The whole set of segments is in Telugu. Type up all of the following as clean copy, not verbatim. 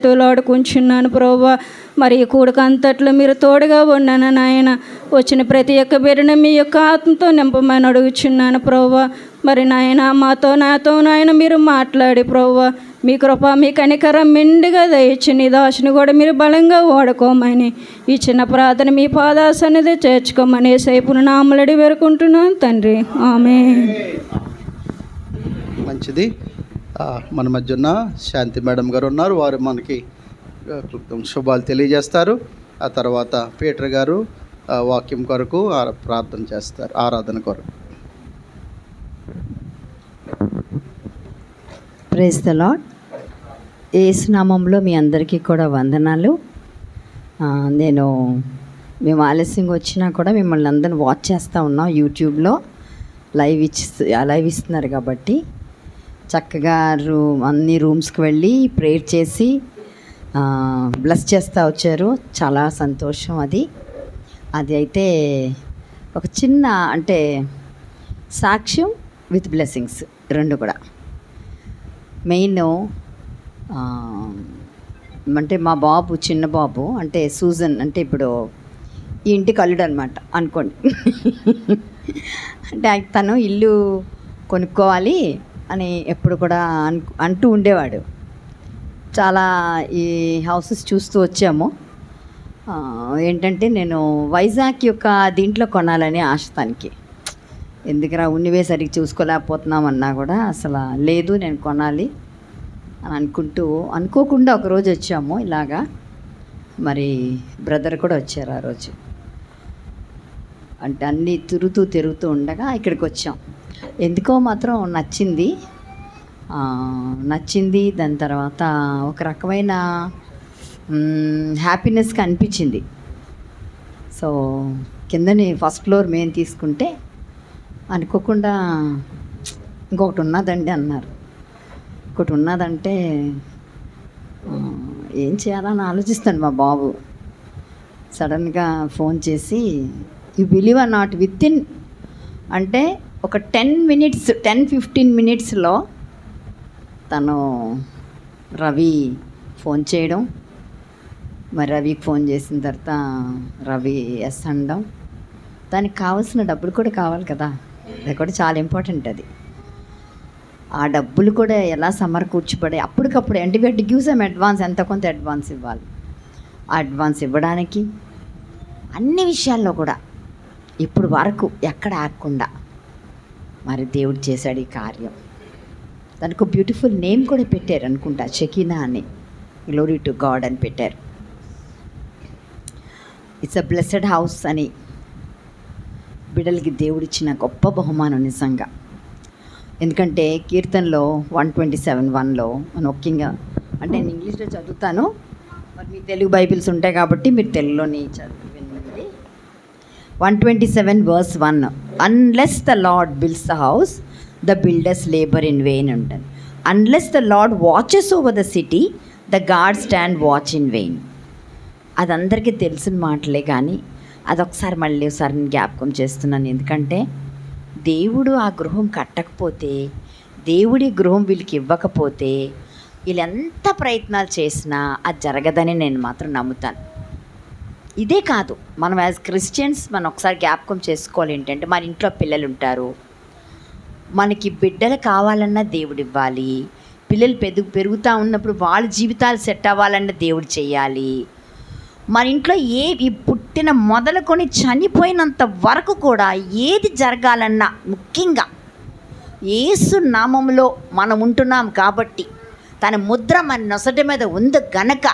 తోలాడుకుంటున్నాను ప్రభువా. మరి ఈ కూడక అంతట్లో మీరు తోడుగా ఉన్నాను నాయన. వచ్చిన ప్రతి ఒక్క బిడ్డను మీ యొక్క ఆత్మతో నింపమని అడుగుచున్నాను ప్రభువా. మరి నాయన నాతో నాయన మీరు మాట్లాడి ప్రభువా, మీ కృప మీ కనికరం మెండుగా దయచి నీ దాసుని కూడా మీరు బలంగా వాడుకోమని ఈ చిన్న ప్రార్థన మీ పాదాసన్నిధి చేర్చుకోమని సేపును నామలడి వేరుకుంటున్నాను తండ్రి. ఆమేన్. మంచిది. మన మధ్య ఉన్న శాంతి మేడం గారు ఉన్నారు. వారు మనకి శుభాలు తెలియజేస్తారు. ఆ తర్వాత పీటర్ గారు వాక్యం కొరకు ప్రార్థన చేస్తారు, ఆరాధన కొరకు. Praise the lord. యేసు నామములో మీ అందరికీ కూడా వందనాలు. మేము ఆలస్యంగా వచ్చినా కూడా మిమ్మల్ని అందరిని వాచ్ చేస్తూ ఉన్నాం. యూట్యూబ్లో లైవ్ ఇస్తున్నారు కాబట్టి చక్కగా అన్ని రూమ్స్కి వెళ్ళి ప్రేయర్ చేసి బ్లెస్ చేస్తూ వచ్చారు. చాలా సంతోషం. అది అయితే ఒక చిన్న అంటే సాక్ష్యం విత్ బ్లెస్సింగ్స్ రెండు కూడా. మెయిన్ అంటే మా బాబు, చిన్న బాబు అంటే సూజన్, అంటే ఇప్పుడు ఈ ఇంటికి అల్లుడు అనమాట అనుకోండి. అంటే తను ఇల్లు కొనుక్కోవాలి అని ఎప్పుడు కూడా అంటూ ఉండేవాడు. చాలా ఈ హౌసెస్ చూస్తూ వచ్చాము. ఏంటంటే నేను వైజాగ్ యొక్క దీంట్లో కొనాలని ఆశ తనకి. ఎందుకురా ఉన్నవే సరిగ్గా చూసుకోలేకపోతున్నామన్నా కూడా అసలు లేదు నేను కొనాలి అని అనుకోకుండా ఒకరోజు వచ్చాము ఇలాగా. మరి బ్రదర్ కూడా వచ్చారు ఆ రోజు. అంటే అన్నీ తిరుగుతూ ఉండగా ఇక్కడికి వచ్చాం. ఎందుకో మాత్రం నచ్చింది. దాని తర్వాత ఒక రకమైన హ్యాపీనెస్గా అనిపించింది. సో కిందని ఫస్ట్ ఫ్లోర్ మేము తీసుకుంటే అనుకోకుండా ఇంకొకటి ఉన్నదండి అన్నారు. ఇంకొకటి ఉన్నదంటే ఏం చేయాలని ఆలోచిస్తాను. మా బాబు సడన్గా ఫోన్ చేసి you believe are not, with in అంటే ఒక 10-15 మినిట్స్లో తను రవి ఫోన్ చేయడం, మరి రవికి ఫోన్ చేసిన తర్వాత రవి ఎస్ అనడం. దానికి కావాల్సిన డబ్బులు కూడా కావాలి కదా, అది కూడా చాలా ఇంపార్టెంట్. ఆ డబ్బులు కూడా ఎలా సమకూర్చబడి అప్పటికప్పుడు అంటే we had give some advance, ఎంత కొంత అడ్వాన్స్ ఇవ్వాలి. ఆ అడ్వాన్స్ ఇవ్వడానికి అన్ని విషయాల్లో కూడా ఇప్పుడు వరకు ఎక్కడ ఆగకుండా మరి దేవుడు చేశాడు ఈ కార్యం. దానికి బ్యూటిఫుల్ నేమ్ కూడా పెట్టారు అనుకుంటా, షకీనా అని, గ్లోరీ టు గాడ్ అని పెట్టారు. ఇట్స్ అ బ్లెస్డ్ హౌస్ అని బిడ్డలకి దేవుడిచ్చిన గొప్ప బహుమానం నిజంగా. ఎందుకంటే కీర్తనలో 127:1లో ముఖ్యంగా, అంటే నేను ఇంగ్లీష్లో చదువుతాను, మరి మీ తెలుగు బైబిల్స్ ఉంటాయి కాబట్టి మీరు తెలుగులోని చదివి వినండి. 127:1, unless the Lord builds the house the builders labour in vain ఉంటుంది. Unless the Lord watches over the city the God stand watch in vain. అది అందరికీ తెలిసిన మాటలే, కానీ అదొకసారి మళ్ళీ నేను జ్ఞాపకం చేస్తున్నాను. ఎందుకంటే దేవుడు ఆ గృహం కట్టకపోతే, దేవుడి గృహం వీళ్ళకి ఇవ్వకపోతే వీళ్ళు ఎంత ప్రయత్నాలు చేసినా అది జరగదని నేను మాత్రం నమ్ముతాను. ఇదే కాదు, మనం యాజ్ క్రిస్టియన్స్ మనం ఒకసారి జ్ఞాపకం చేసుకోవాలి. ఏంటంటే మన ఇంట్లో పిల్లలు ఉంటారు, మనకి బిడ్డలు కావాలన్నా దేవుడు ఇవ్వాలి. పిల్లలు పెరుగుతూ ఉన్నప్పుడు వాళ్ళ జీవితాలు సెట్ అవ్వాలన్నా దేవుడు చేయాలి. మన ఇంట్లో పుట్టిన మొదలుకొని చనిపోయినంత వరకు కూడా ఏది జరగాలన్నా ముఖ్యంగా యేసు నామములో మనం ఉంటున్నాం కాబట్టి, తన ముద్ర మన నొసటి మీద ఉంది గనక,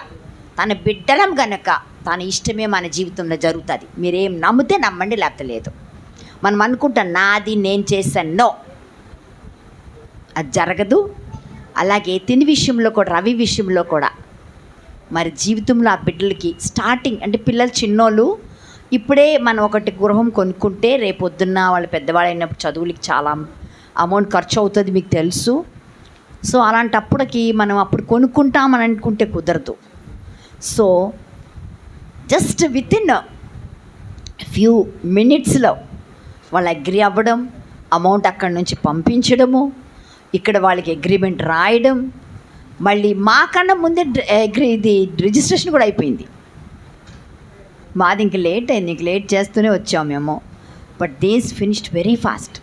తన బిడ్డలం గనక తన ఇష్టమే మన జీవితంలో జరుగుతుంది. మీరేం నమ్మితే నమ్మండి, లేకపోతే లేదు. మనం అనుకుంటాం నాది నేను చేశాను, నో, అది జరగదు. అలాగే తిని విషయంలో కూడా, రవి విషయంలో కూడా మరి జీవితంలో ఆ బిడ్డలకి స్టార్టింగ్ అంటే పిల్లలు చిన్నోళ్ళు, ఇప్పుడే మనం ఒకటి గృహం కొనుక్కుంటే రేపొద్దున్న వాళ్ళు పెద్దవాళ్ళు అయినప్పుడు చదువులకి చాలా అమౌంట్ ఖర్చు అవుతుంది, మీకు తెలుసు. సో అలాంటప్పటికి మనం అప్పుడు కొనుక్కుంటామని అనుకుంటే కుదరదు. So just with in few మినిట్స్లో వాళ్ళు అగ్రి అవ్వడం, అమౌంట్ అక్కడి నుంచి పంపించడము, ఇక్కడ వాళ్ళకి అగ్రిమెంట్ రాయడం, మళ్ళీ మాకన్నా ముందే ఇది రిజిస్ట్రేషన్ కూడా అయిపోయింది. మాది ఇంక లేట్ అయింది, ఇంక లేట్ చేస్తూనే వచ్చాము మేము. But these finished very fast.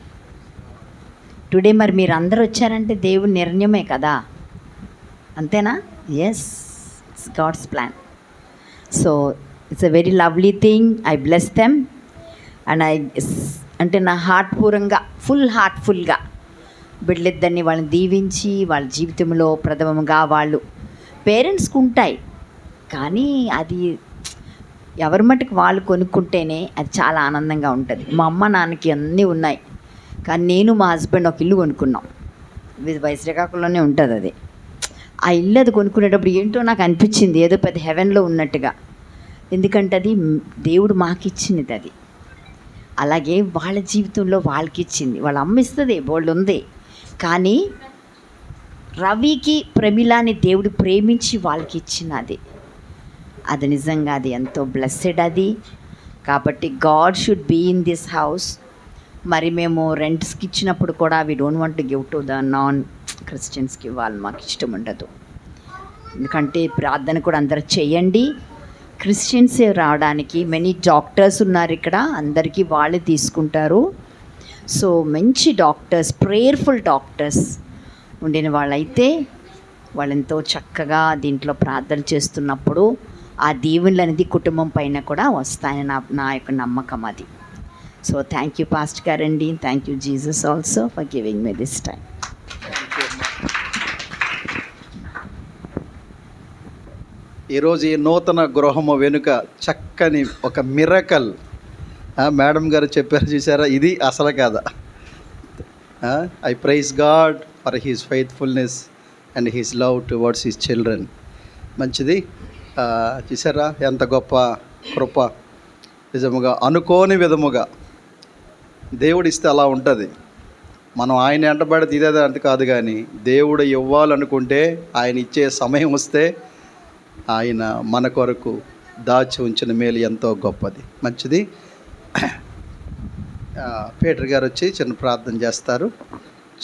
Today మరి మీరు అందరూ వచ్చారంటే దేవుని నిర్ణయమే కదా, అంతేనా? Yes, it's God's plan. So it's a very lovely thing. I bless them and అంటే నా హార్ట్పూర్వంగా హార్ట్ఫుల్గా బిడ్డలిద్దరిని వాళ్ళని దీవించి వాళ్ళ జీవితంలో ప్రథమంగా వాళ్ళు పేరెంట్స్కి ఉంటాయి, కానీ అది ఎవరి మట్టుకు వాళ్ళు కొనుక్కుంటేనే అది చాలా ఆనందంగా ఉంటుంది. మా అమ్మ నాన్నకి అన్నీ ఉన్నాయి, కానీ నేను మా హస్బెండ్ ఒక ఇల్లు కొనుక్కున్నాం. శ్రీకాకుళంలోనే ఉంటుంది అది. ఆ ఇల్లు అది కొనుక్కునేటప్పుడు ఏంటో నాకు అనిపించింది ఏదో పెద్ద హెవెన్లో ఉన్నట్టుగా, ఎందుకంటే అది దేవుడు మాకు ఇచ్చినది. అది అలాగే వాళ్ళ జీవితంలో వాళ్ళకి ఇచ్చింది. వాళ్ళ అమ్మ ఇస్తుంది, బోల్డ్ ఉంది, కానీ రవికి ప్రమిలాని దేవుడు ప్రేమించి వాళ్ళకి ఇచ్చినది. అది నిజంగా అది ఎంతో బ్లెస్సెడ్ అది. కాబట్టి God should be in this house. మరి మేము రెంట్స్కి ఇచ్చినప్పుడు కూడా we don't want to give to the non క్రిస్టియన్స్కి, వాళ్ళు మాకు ఇష్టం ఉండదు. ఎందుకంటే ప్రార్థన కూడా అందరూ చేయండి. క్రిస్టియన్సే రావడానికి మెనీ డాక్టర్స్ ఉన్నారు ఇక్కడ, అందరికీ వాళ్ళే తీసుకుంటారు. సో మంచి డాక్టర్స్, ప్రేయర్ఫుల్ డాక్టర్స్ ఉండిన వాళ్ళైతే వాళ్ళెంతో చక్కగా దీంట్లో ప్రార్థన చేస్తున్నప్పుడు ఆ దీవెనలు అనేది కుటుంబం పైన కూడా వస్తాయని నా యొక్క నమ్మకం అది. సో థ్యాంక్ యూ పాస్టర్ గారండి, thank you Jesus also for giving me this time. ఈరోజు ఈ నూతన గృహము వెనుక చక్కని ఒక మిరకల్ మేడం గారు చెప్పారు, చూసారా? ఇది అసలు కాదా? I praise God for his faithfulness and his love towards his children. మంచిది. చూసారా ఎంత గొప్ప కృప. నిజముగా అనుకోని విధముగా దేవుడు ఇస్తే అలా ఉంటుంది. మనం ఆయన వెంటబడి ఇదేదో అంత కాదు, కానీ దేవుడు ఇవ్వాలనుకుంటే ఆయన ఇచ్చే సమయం వస్తే ఆయన మన కొరకు దాచి ఉంచిన మేలు ఎంతో గొప్పది. మంచిది. పీటర్ గారు వచ్చి చిన్న ప్రార్థన చేస్తారు.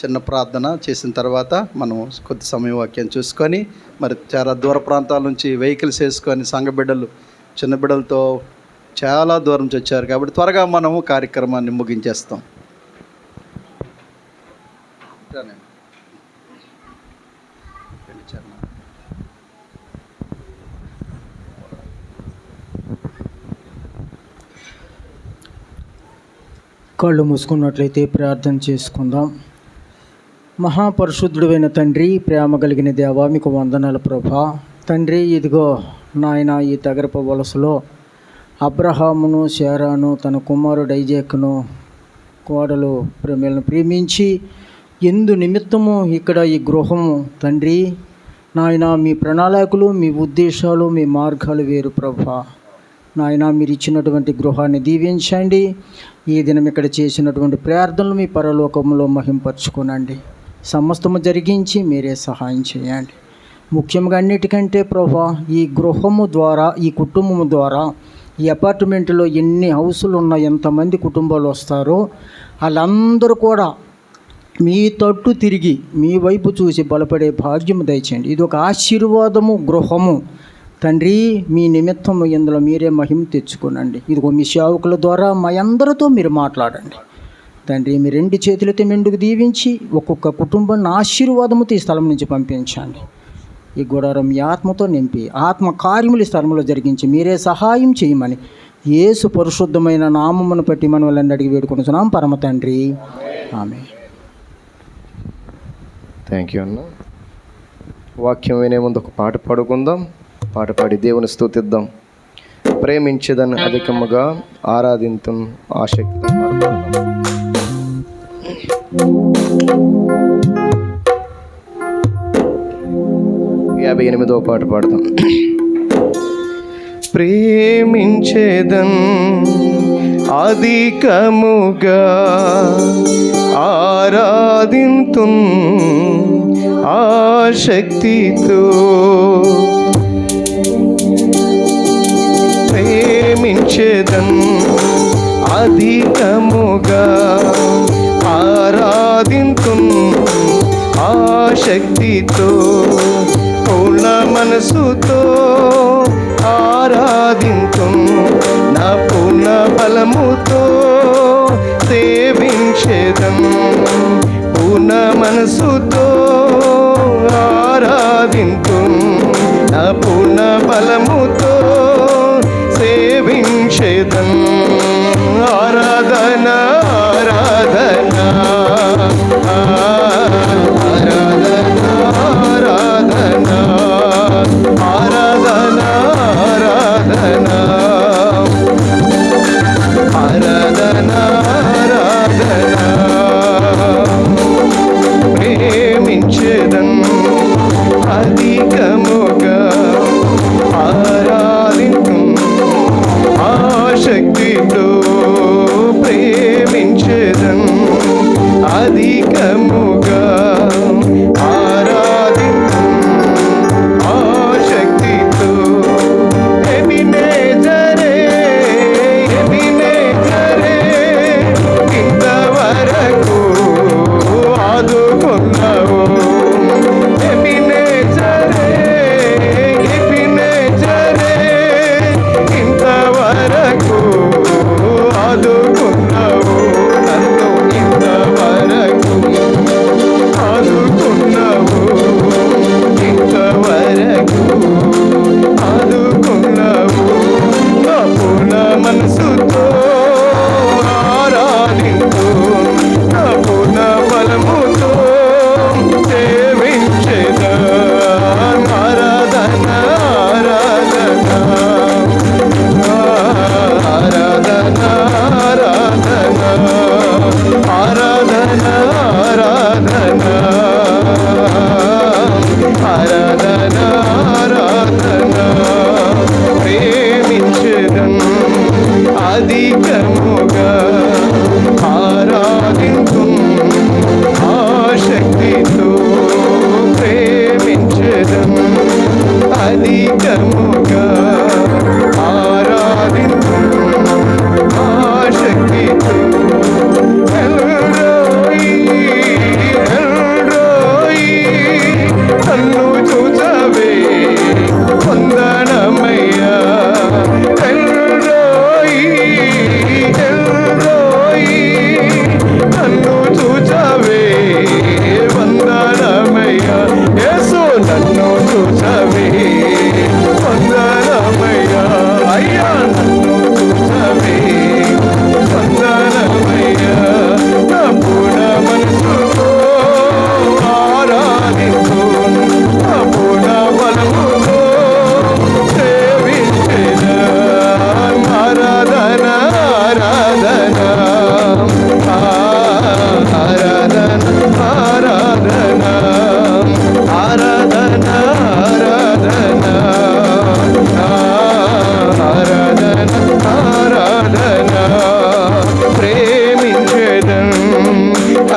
చిన్న ప్రార్థన చేసిన తర్వాత మనం కొద్ది సమయం వాక్యం చూసుకొని, మరి చాలా దూర ప్రాంతాల నుంచి వెహికల్స్ వేసుకొని సంఘ బిడ్డలు చిన్న బిడ్డలతో చాలా దూరం నుంచి వచ్చారు, కాబట్టి త్వరగా మనము కార్యక్రమాన్ని ముగించేస్తాం. కళ్ళు మూసుకున్నట్లయితే ప్రార్థన చేసుకుందాం. మహాపరిశుద్ధుడైన తండ్రి, ప్రేమ కలిగిన దేవా, మీకు వందనాలు ప్రభా. తండ్రి, ఇదిగో నాయన, ఈ తగరప వలసలో అబ్రహామును, శారాను, తన కుమారుడు ఐజాకును, కోడలు ప్రేమలను ప్రేమించి ఎందు నిమిత్తము ఇక్కడ ఈ గృహము తండ్రి నాయన, మీ ప్రణాళికలు, మీ ఉద్దేశాలు, మీ మార్గాలు వేరు ప్రభా. నాయన, మీరు ఇచ్చినటువంటి గృహాన్ని దీవించండి. ఈ దినం ఇక్కడ చేసినటువంటి ప్రార్థనలు మీ పరలోకంలో మహింపరచుకోనండి. సమస్తము జరిగించి మీరే సహాయం చేయండి. ముఖ్యంగా అన్నిటికంటే ప్రభా, ఈ గృహము ద్వారా, ఈ కుటుంబము ద్వారా, ఈ అపార్ట్మెంట్లో ఎన్ని హౌసులు ఉన్నా, ఎంతమంది కుటుంబాలు వస్తారో వాళ్ళందరూ కూడా మీ తట్టు తిరిగి మీ వైపు చూసి బలపడే భాగ్యము దయచేయండి. ఇది ఒక ఆశీర్వాదము గృహము తండ్రి. మీ నిమిత్తము ఇందులో మీరే మహిమ తెచ్చుకోనండి. ఇదిగో మీ సేవకుల ద్వారా మా అందరితో మీరు మాట్లాడండి తండ్రి. మీ రెండు చేతులతో మెండుకు దీవించి ఒక్కొక్క కుటుంబాన్ని ఆశీర్వాదముతో ఈ స్థలం నుంచి పంపించండి. ఈ గుడారం మీ ఆత్మతో నింపి ఆత్మ కార్యములు ఈ స్థలంలో జరిగించి మీరే సహాయం చేయమని యేసు పరిశుద్ధమైన నామమును బట్టి మనం వాళ్ళని అడిగి వేడుకుంటున్నాం పరమ తండ్రి, ఆమేన్. థ్యాంక్ యూ అన్న. వాక్యం వినే ముందు ఒక పాట పాడుకుందాం. పాట పాడి దేవుని స్తుతిద్దాం. ప్రేమించేదని అధికముగా ఆరాధింతం ఆసక్తి. 58వ పాట పాడదాం. ప్రేమించేదన్ అధికముగా ఆరాధింతున్ ఆసక్తితో. ప్రేమించేదన్ అధికముగా ఆరాధింతున్ ఆసక్తితో. మనసుతో ఆరాధింతుం, నా పూర్ణ బలముతో సేవించేదం. పూర్ణ మనసుతో ఆరాధింతుం, నా పూర్ణ బలముతో సేవించేదం. ఆరాధన ఆరాధన ఆరాధన ఆరాధన ఆరాధన ఆరాధన ఆరాధన ఆరాధన ప్రేమించేదన్ అధికముగా ఆరాధింతు, ఆశక్తితో ప్రేమించేదన్ అధికముగా ఆరాధింతు, ఆశక్తితో. ఎబినేజరే ఎబినేజరే ఇంతవరకు ఆదుకున్నావు. ఎబినేజరే ఎబినేజరే ఇంతవరకు ఆదుకున్నావు. నన్ను ఇంతవరకు ఆదుకున్నావు, ఇంతవరకు ఆదుకున్నావు. నా పూర్ణ మనసుతో ఆరాధింతు, నా పూర్ణ బలముతో సేవించేదా. ఆరాధన ఆరాధన ఆరాధన ఆరాధన ఆరాధన ఆరాధన ఆరాధన ఆరాధన ప్రేమించెదన్ అధికముగా ఆరాధింతు, ఆశక్తితో ప్రేమించెదన్ అధికముగా ఆరాధింతు, ఆశక్తితో. ఎల్రోయి ఎల్రోయి నన్ను చూచవే వందనమయ్యా. ఎల్రోయి ఎల్రోయి నన్ను చూచవే వందనమయ్యా. యేసు నన్ను చూచవే వందనమయ్యా. అయ్యా నన్ను చూచవే వందనమయ్యా. నా పూర్ణ మనసుతో ఆరాధింతు, నా పూర్ణ బలముతో సేవించెదా. ఆరాధన ఆరాధన ఆరాధన ఆరాధన ఆరాధన ఆరాధన ఆరాధన ఆరాధన ప్రేమించెదన్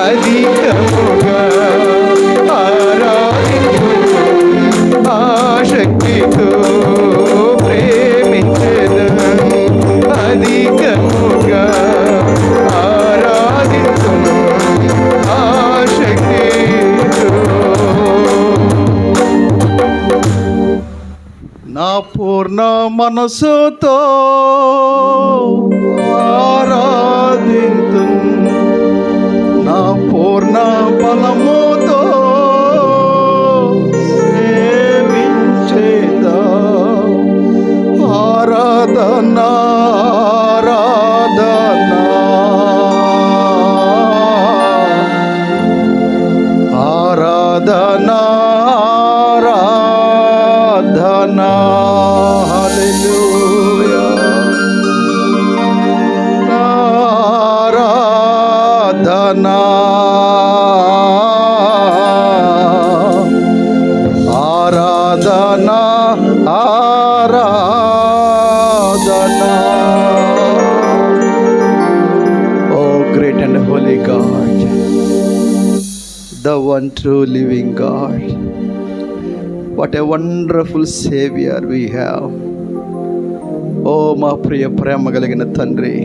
అధికముగా ఆరాధింతు, ఆశక్తితో ప్రేమించెదన్ అధికముగా ఆరాధింతు, ఆశక్తితో. నా పూర్ణ మనసుతో ఆరాధింతు, నా పూర్ణ బలముతో సేవించేదా. ఆరాధన ఆరాధన ఆరాధన ఆరాధన హల్లెలూయా. ఆరాధన ఆరాధన ఆరాధన. O great and holy God, the one true living God. What a wonderful Savior we have. ఓ మా ప్రియ ప్రేమ కలిగిన తండ్రి,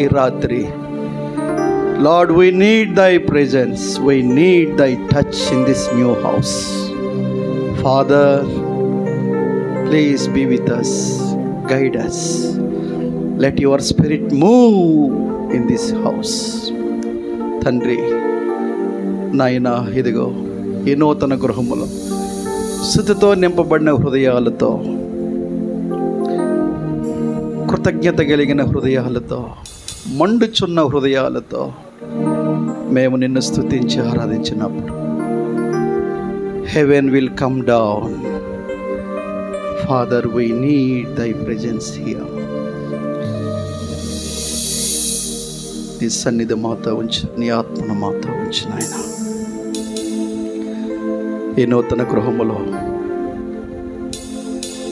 ఈ రాత్రి Lord, we need thy presence, we need thy touch in this new house. Father, please be with us, guide us, let your spirit move in this house. తండ్రి నాయనా, ఇదిగో ఈ నూతన గృహములో స్తుతితో నింపబడిన హృదయాలతో, కృతజ్ఞత కలిగిన హృదయాలతో, మండుచున్న హృదయాలతో మేము నిన్ను స్తుతించి ఆరాధించినప్పుడు heaven will come down. Father, we need thy presence here. నీ సన్నిధి మాతో ఉంచు, నీ ఆత్మను మాతో ఉంచు నాయన. ఈ నూతన గృహములో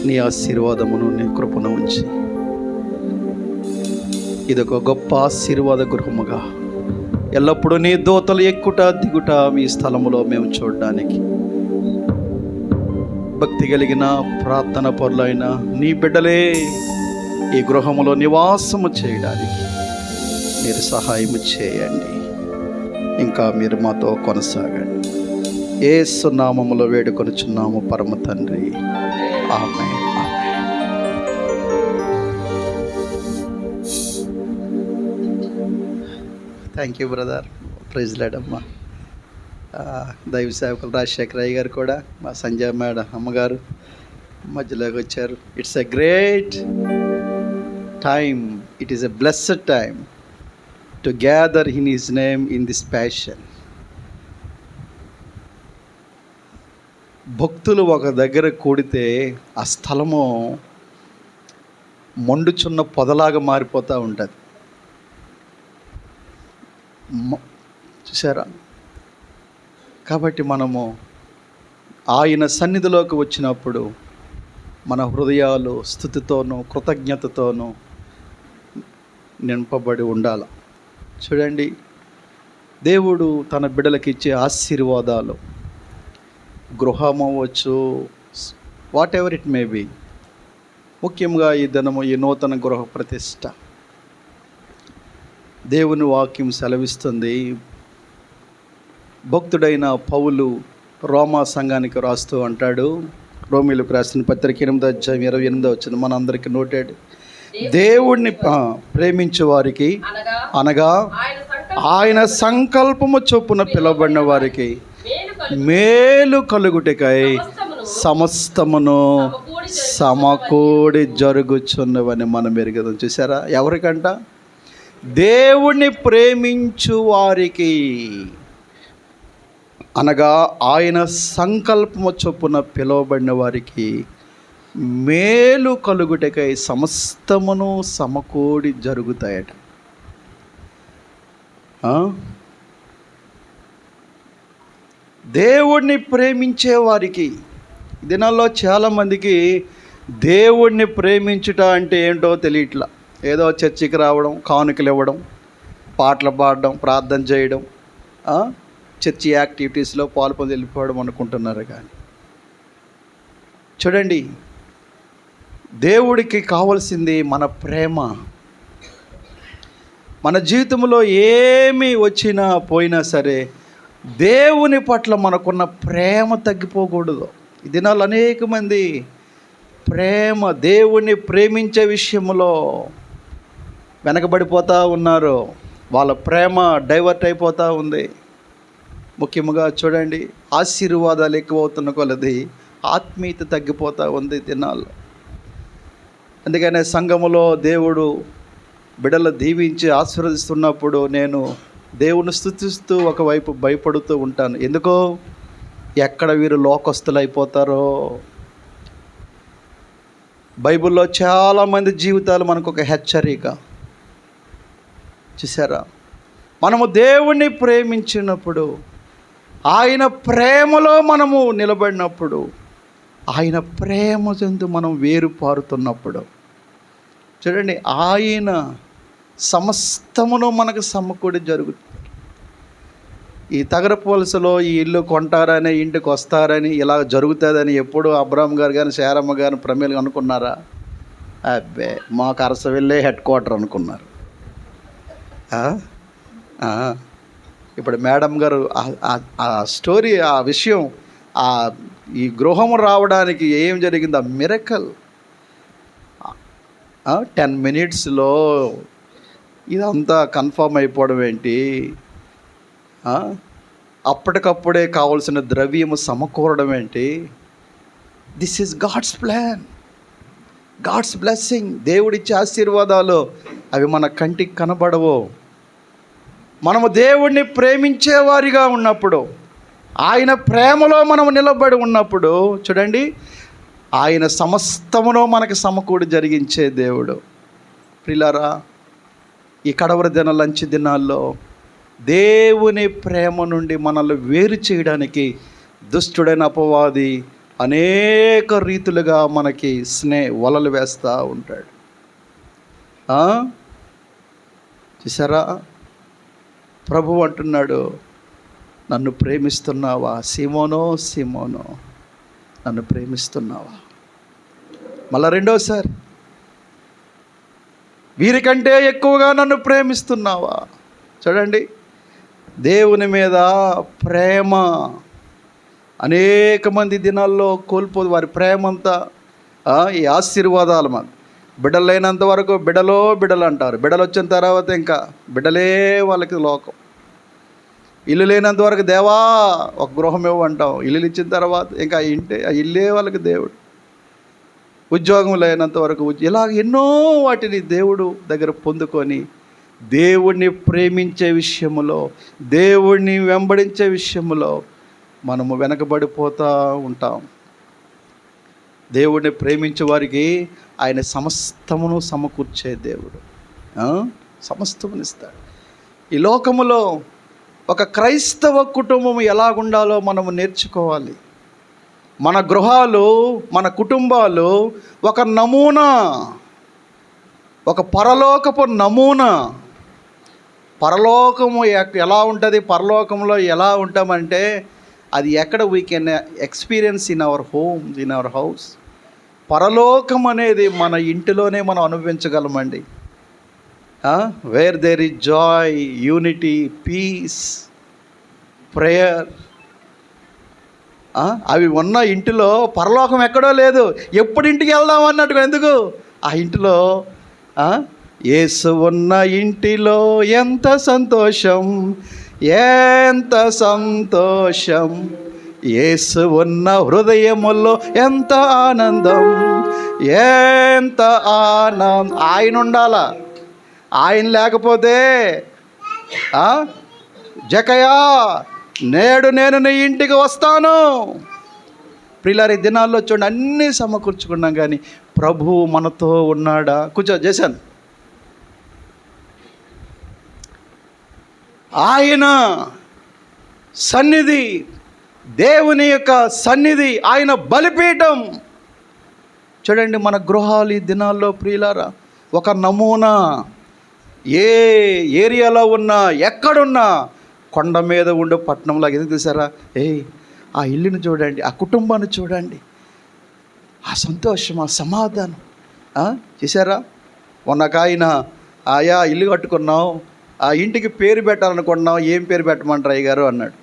నీ ఆశీర్వాదమును, నీ కృపను ఉంచి ఇదొక గొప్ప ఆశీర్వాద గృహముగా ఎల్లప్పుడూ నీ దూతలు ఎక్కుట దిగుట మీ స్థలములో మేము చూడడానికి, భక్తి కలిగిన ప్రార్థన పరులైన నీ బిడ్డలే ఈ గృహములో నివాసము చేయడానికి మీరు సహాయం చేయండి. ఇంకా మీరు మాతో కొనసాగండి. యేసు నామములో వేడుకొనుచున్నాము పరమ తండ్రి, amen. Thank you brother. Praise లార్డమ్మా. దైవ సేవకులు రాజశేఖర్ అయ్య గారు కూడా, మా సంజయ్ మేడం అమ్మగారు మధ్యలోకి వచ్చారు. It's a great time, it is a blessed time to gather in his name in this passion. భక్తులు ఒక దగ్గర కూడితే ఆ స్థలము మండుచున్న పొదలాగా మారిపోతూ ఉంటుంది. చూసారా? కాబట్టి మనము ఆయన సన్నిధిలోకి వచ్చినప్పుడు మన హృదయాలు స్తుతితోనూ కృతజ్ఞతతోనూ నింపబడి ఉండాలి. చూడండి, దేవుడు తన బిడ్డలకి ఇచ్చే ఆశీర్వాదాలు, గృహం అవ్వచ్చు, whatever it may be, ముఖ్యంగా ఈ దినము ఈ నూతన గృహ ప్రతిష్ట దేవుని వాక్యం సెలవిస్తుంది. భక్తుడైన పౌలు రోమా సంఘానికి రాస్తూ అంటాడు, రోమీలకు రాసిన పత్రిక 8:28 మన అందరికీ నోటెడ్. దేవుడిని ప్రేమించే వారికి అనగా ఆయన సంకల్పము చొప్పున పిలువబడిన వారికి మేలు కలుగుటకై సమస్తమును సమకూడి జరుగుచున్నవని మనం ఎరుగుదాం. చూసారా? ఎవరికంట? దేవుణ్ణి ప్రేమించు వారికి అనగా ఆయన సంకల్పము చొప్పున పిలువబడిన వారికి మేలు కలుగుటకై సమస్తమును సమకూడి జరుగుతాయట. దేవుణ్ణి ప్రేమించే వారికి. దినాల్లో చాలామందికి దేవుణ్ణి ప్రేమించుట అంటే ఏంటో తెలియట్లా. ఏదో చర్చికి రావడం, కానుకలు ఇవ్వడం, పాటలు పాడడం, ప్రార్థన చేయడం, చర్చి యాక్టివిటీస్లో పాల్పొంది వెళ్ళిపోవడం అనుకుంటున్నారు. కానీ చూడండి, దేవుడికి కావాల్సింది మన ప్రేమ. మన జీవితంలో ఏమి వచ్చినా పోయినా సరే దేవుని పట్ల మనకున్న ప్రేమ తగ్గిపోకూడదు. ఈ దినాలు అనేక మంది దేవుణ్ణి ప్రేమించే విషయంలో వెనకబడిపోతూ ఉన్నారు. వాళ్ళ ప్రేమ డైవర్ట్ అయిపోతూ ఉంది. ముఖ్యంగా చూడండి, ఆశీర్వాదాలు ఎక్కువ అవుతున్న కొలది ఆత్మీయత తగ్గిపోతూ ఉంది దినాల్లో. అందుకనే సంఘములో దేవుడు బిడ్డలు దీవించి ఆశీర్వదిస్తున్నప్పుడు నేను దేవుని స్తుతిస్తూ ఒకవైపు భయపడుతూ ఉంటాను. ఎందుకో ఎక్కడ వీరు లోకస్తులు అయిపోతారో. బైబిల్లో చాలామంది జీవితాలు మనకు ఒక హెచ్చరిక. చూసారా? మనము దేవుణ్ణి ప్రేమించినప్పుడు, ఆయన ప్రేమలో మనము నిలబడినప్పుడు, ఆయన ప్రేమ చెందు మనం వేరుపారుతున్నప్పుడు, చూడండి, ఆయన సమస్తమును మనకు సమకూడి జరుగుతుంది. ఈ తగరపు వలసలో ఈ ఇల్లు కొంటారని, ఇంటికి వస్తారని, ఇలా జరుగుతుందని ఎప్పుడు అబ్రాహం గారు కానీ శారమ్మ గారు ప్రమేలు అనుకున్నారా? అబ్బే, మాకు అరసవెల్లే హెడ్ క్వార్టర్ అనుకున్నారు. ఇప్పుడు మేడం గారు ఆ స్టోరీ, ఆ విషయం, ఆ ఈ గృహము రావడానికి ఏం జరిగింది? ఆ మిరకల్ 10 minutesలో ఇదంతా కన్ఫర్మ్ అయిపోవడం ఏంటి? అప్పటికప్పుడే కావలసిన ద్రవ్యము సమకూరడం ఏంటి? This is God's plan, God's blessing. దేవుడిచ్చే ఆశీర్వాదాలు అవి మన కంటికి కనబడవు. మనము దేవుణ్ణి ప్రేమించేవారిగా ఉన్నప్పుడు, ఆయన ప్రేమలో మనము నిలబడి ఉన్నప్పుడు, చూడండి, ఆయన సమస్తమును మనకి సమకూడి జరిగించే దేవుడు. ప్రియులారా, ఈ కడవరి దిన లంచ్ దినాల్లో దేవుని ప్రేమ నుండి మనల్ని వేరు చేయడానికి దుష్టుడైన అపవాది అనేక రీతులుగా మనకి వలలు వేస్తూ ఉంటాడు. చూసారా, ప్రభు అంటున్నాడు, నన్ను ప్రేమిస్తున్నావా సీమోనో, సీమోనో, నన్ను ప్రేమిస్తున్నావా? మళ్ళా రెండోసారి, వీరికంటే ఎక్కువగా నన్ను ప్రేమిస్తున్నావా? చూడండి, దేవుని మీద ప్రేమ అనేక మంది దినాల్లో కోల్పోదు. వారి ప్రేమ అంతా ఈ ఆశీర్వాదాలు. మన బిడ్డలు లేనంత వరకు బిడ్డలు అంటారు. బిడ్డలు వచ్చిన తర్వాత ఇంకా బిడ్డలే వాళ్ళకి లోకం. ఇల్లు లేనంత వరకు దేవా ఒక గృహం ఇవ్వంటాం. ఇల్లులు ఇచ్చిన తర్వాత ఇంకా ఆ ఇల్లే వాళ్ళకి దేవుడు. ఉద్యోగం లేనంత వరకు ఇలా ఎన్నో వాటిని దేవుడు దగ్గర పొందుకొని దేవుణ్ణి ప్రేమించే విషయంలో, దేవుణ్ణి వెంబడించే విషయంలో మనము వెనకబడిపోతూ ఉంటాం. దేవుణ్ణి ప్రేమించే వారికి ఆయన సమస్తమును సమకూర్చే దేవుడు, సమస్తమునిస్తాడు. ఈ లోకములో ఒక క్రైస్తవ కుటుంబం ఎలాగుండాలో మనము నేర్చుకోవాలి. మన గృహాలు, మన కుటుంబాలు ఒక నమూనా, ఒక పరలోకపు నమూనా. పరలోకము ఎలా ఉంటుంది, పరలోకంలో ఎలా ఉంటామంటే అది ఎక్కడ we can experience in our home, in our house. పరలోకం అనేది మన ఇంటిలోనే మనం అనుభవించగలమండి. Where there is joy, unity, peace, prayer, అవి ఉన్న ఇంటిలో పరలోకం ఎక్కడో లేదు. ఎప్పుడు ఇంటికి వెళ్దాం అన్నట్టుగా. ఎందుకు? ఆ ఇంటిలో యేసు ఉన్న ఇంటిలో ఎంత సంతోషం, ఎంత సంతోషం, యేసు ఉన్న హృదయములో ఎంత ఆనందం, ఎంత ఆనందం. ఆయన ఉండాలా. ఆయన లేకపోతే జకయా నేడు నేను నీ ఇంటికి వస్తాను. ప్రియులారా, ఈ దినాల్లో చూడండి, అన్నీ సమకూర్చుకున్నాం, కానీ ప్రభువు మనతో ఉన్నాడా? కూర్చో చేశాను. ఆయన సన్నిధి, దేవుని యొక్క సన్నిధి, ఆయన బలిపీఠం. చూడండి, మన గృహాలు ఈ దినాల్లో ప్రియులారా ఒక నమూనా. ఏ ఏరియాలో ఉన్నా, ఎక్కడున్నా, కొండ మీద ఉండే పట్టణంలో ఎందుకు చూసారా? ఆ ఇల్లుని చూడండి, ఆ కుటుంబాన్ని చూడండి, ఆ సంతోషం, ఆ సమాధానం. చూసారా? మొన్నక ఆయన ఆయా ఇల్లు కట్టుకున్నాం, ఆ ఇంటికి పేరు పెట్టాలనుకున్నాం, ఏం పేరు పెట్టమంటారు అయ్యగారు అన్నాడు.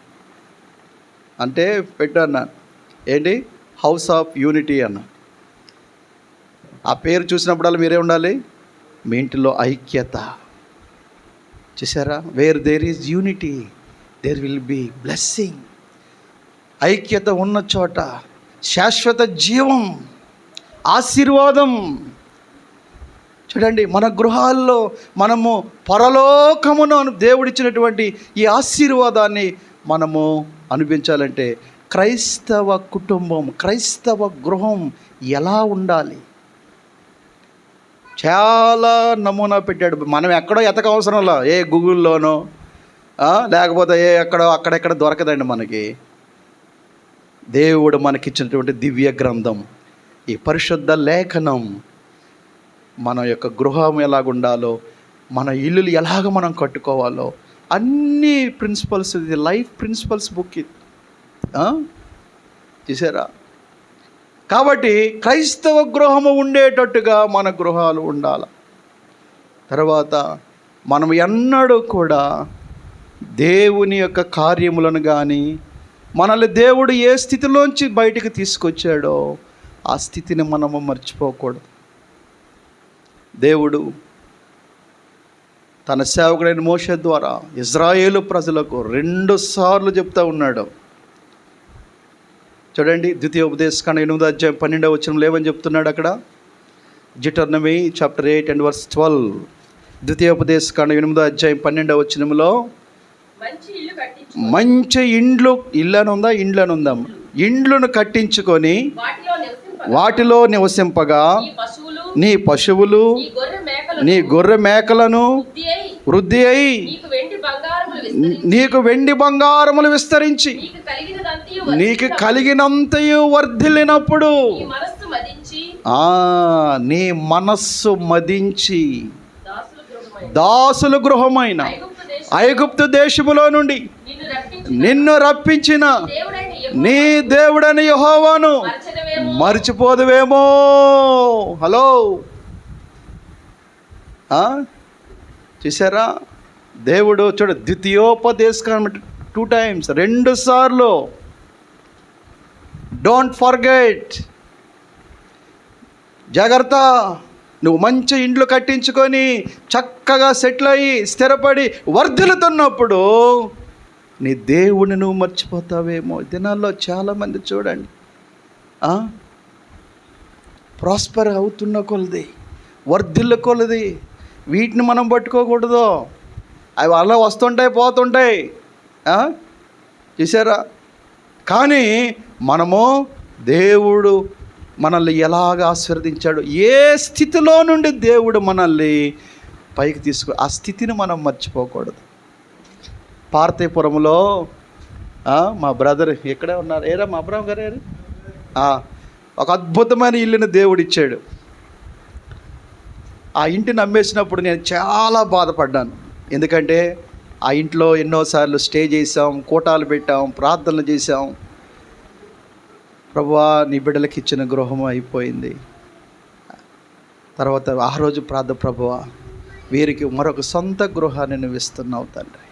అంటే పెట్టన్నాను, ఏంటి? హౌస్ ఆఫ్ యూనిటీ అన్న. ఆ పేరు చూసినప్పుడల్లా మీరే ఉండాలి, మీ ఇంటిలో ఐక్యత. చూసారా? Where there is unity there will be blessing. ఐక్యత ఉన్న చోట శాశ్వత జీవం, ఆశీర్వాదం. చూడండి, మన గృహాల్లో మనము పరలోకమును దేవుడిచ్చినటువంటి ఈ ఆశీర్వాదాన్ని మనము అనుభవించాలంటే క్రైస్తవ కుటుంబం, క్రైస్తవ గృహం ఎలా ఉండాలి? చాలా నమూనా పెట్టాడు. మనం ఎక్కడో ఎతక అవసరంలో, ఏ గూగుల్లోనో లేకపోతే అక్కడెక్కడ దొరకదండి మనకి. దేవుడు మనకిచ్చినటువంటి దివ్య గ్రంథం, ఈ పరిశుద్ధ లేఖనం, మన యొక్క గృహం ఎలాగుండాలో, మన ఇల్లులు ఎలాగ మనం కట్టుకోవాలో అన్ని ప్రిన్సిపల్స్, ఇది లైఫ్ ప్రిన్సిపల్స్ బుక్ ఇది. చూసారా? కాబట్టి క్రైస్తవ గృహము ఉండేటట్టుగా మన గృహాలు ఉండాలి. తర్వాత మనం ఎన్నడూ కూడా దేవుని యొక్క కార్యములను కానీ, మనల్ని దేవుడు ఏ స్థితిలోంచి బయటికి తీసుకొచ్చాడో ఆ స్థితిని మనము మర్చిపోకూడదు. దేవుడు తన సేవకుడైన మోషే ద్వారా ఇజ్రాయేలు ప్రజలకు 2 సార్లు చెప్తా ఉన్నాడు. చూడండి, ద్వితీయోపదేశకాండం 8వ అధ్యాయం 12వ వచనం లేవని చెప్తున్నాడు అక్కడ. Deuteronomy chapter 8 and verse 12. ద్వితీయోపదేశకాండం 8వ అధ్యాయం 12వ వచనంలో మంచి ఇండ్లను కట్టించుకొని వాటిలో నివసింపగా నీ పశువులు నీ గొర్రె మేకలను వృద్ధి అయి నీకు వెండి బంగారములు విస్తరించి నీకు కలిగినంతయు వర్ధిల్లినప్పుడు నీ మనస్సు మదించి దాసుల గృహమైన ఐగుప్తు దేశములో నుండి నిన్ను రప్పించిన నీ దేవుడైన యెహోవాను మర్చిపోదువేమో. హలో, చూసారా? దేవుడు చూడ ద్వితీయోపదేశకాండం 2 times, 2 సార్లు. Don't forget. జాగ్రత్త, నువ్వు మంచి ఇండ్లు కట్టించుకొని చక్కగా సెటిల్ అయ్యి స్థిరపడి వర్ధిల్లుతున్నప్పుడు నీ దేవుడిని నువ్వు మర్చిపోతావేమో. దినాల్లో చాలామంది చూడండి, ప్రాస్పర్ అవుతున్న కొలది, వర్ధిల్ల కొలది వీటిని మనం పట్టుకోకూడదు. అవి అలా వస్తుంటాయి పోతుంటాయి, చూసారా? కానీ మనము దేవుడు మనల్ని ఎలాగ ఆశీర్వదించాడు, ఏ స్థితిలో నుండి దేవుడు మనల్ని పైకి ఆ స్థితిని మనం మర్చిపోకూడదు. పార్తీపురంలో మా బ్రదర్ ఇక్కడే ఉన్నారు, ఏరా మా అబ్రాహం గారు, ఒక అద్భుతమైన ఇల్లుని దేవుడు ఇచ్చాడు. ఆ ఇంటిని అమ్మేసినప్పుడు నేను చాలా బాధపడ్డాను. ఎందుకంటే ఆ ఇంట్లో ఎన్నోసార్లు స్టే చేసాం, కూటాలు పెట్టాం, ప్రార్థనలు చేసాం. ప్రభువా, నీ బిడ్డలకి ఇచ్చిన గృహం అయిపోయింది. తర్వాత ఆ రోజు ప్రభువా, వీరికి మరొక సొంత గృహాన్ని నువ్వు ఇస్తున్నావు తండ్రి.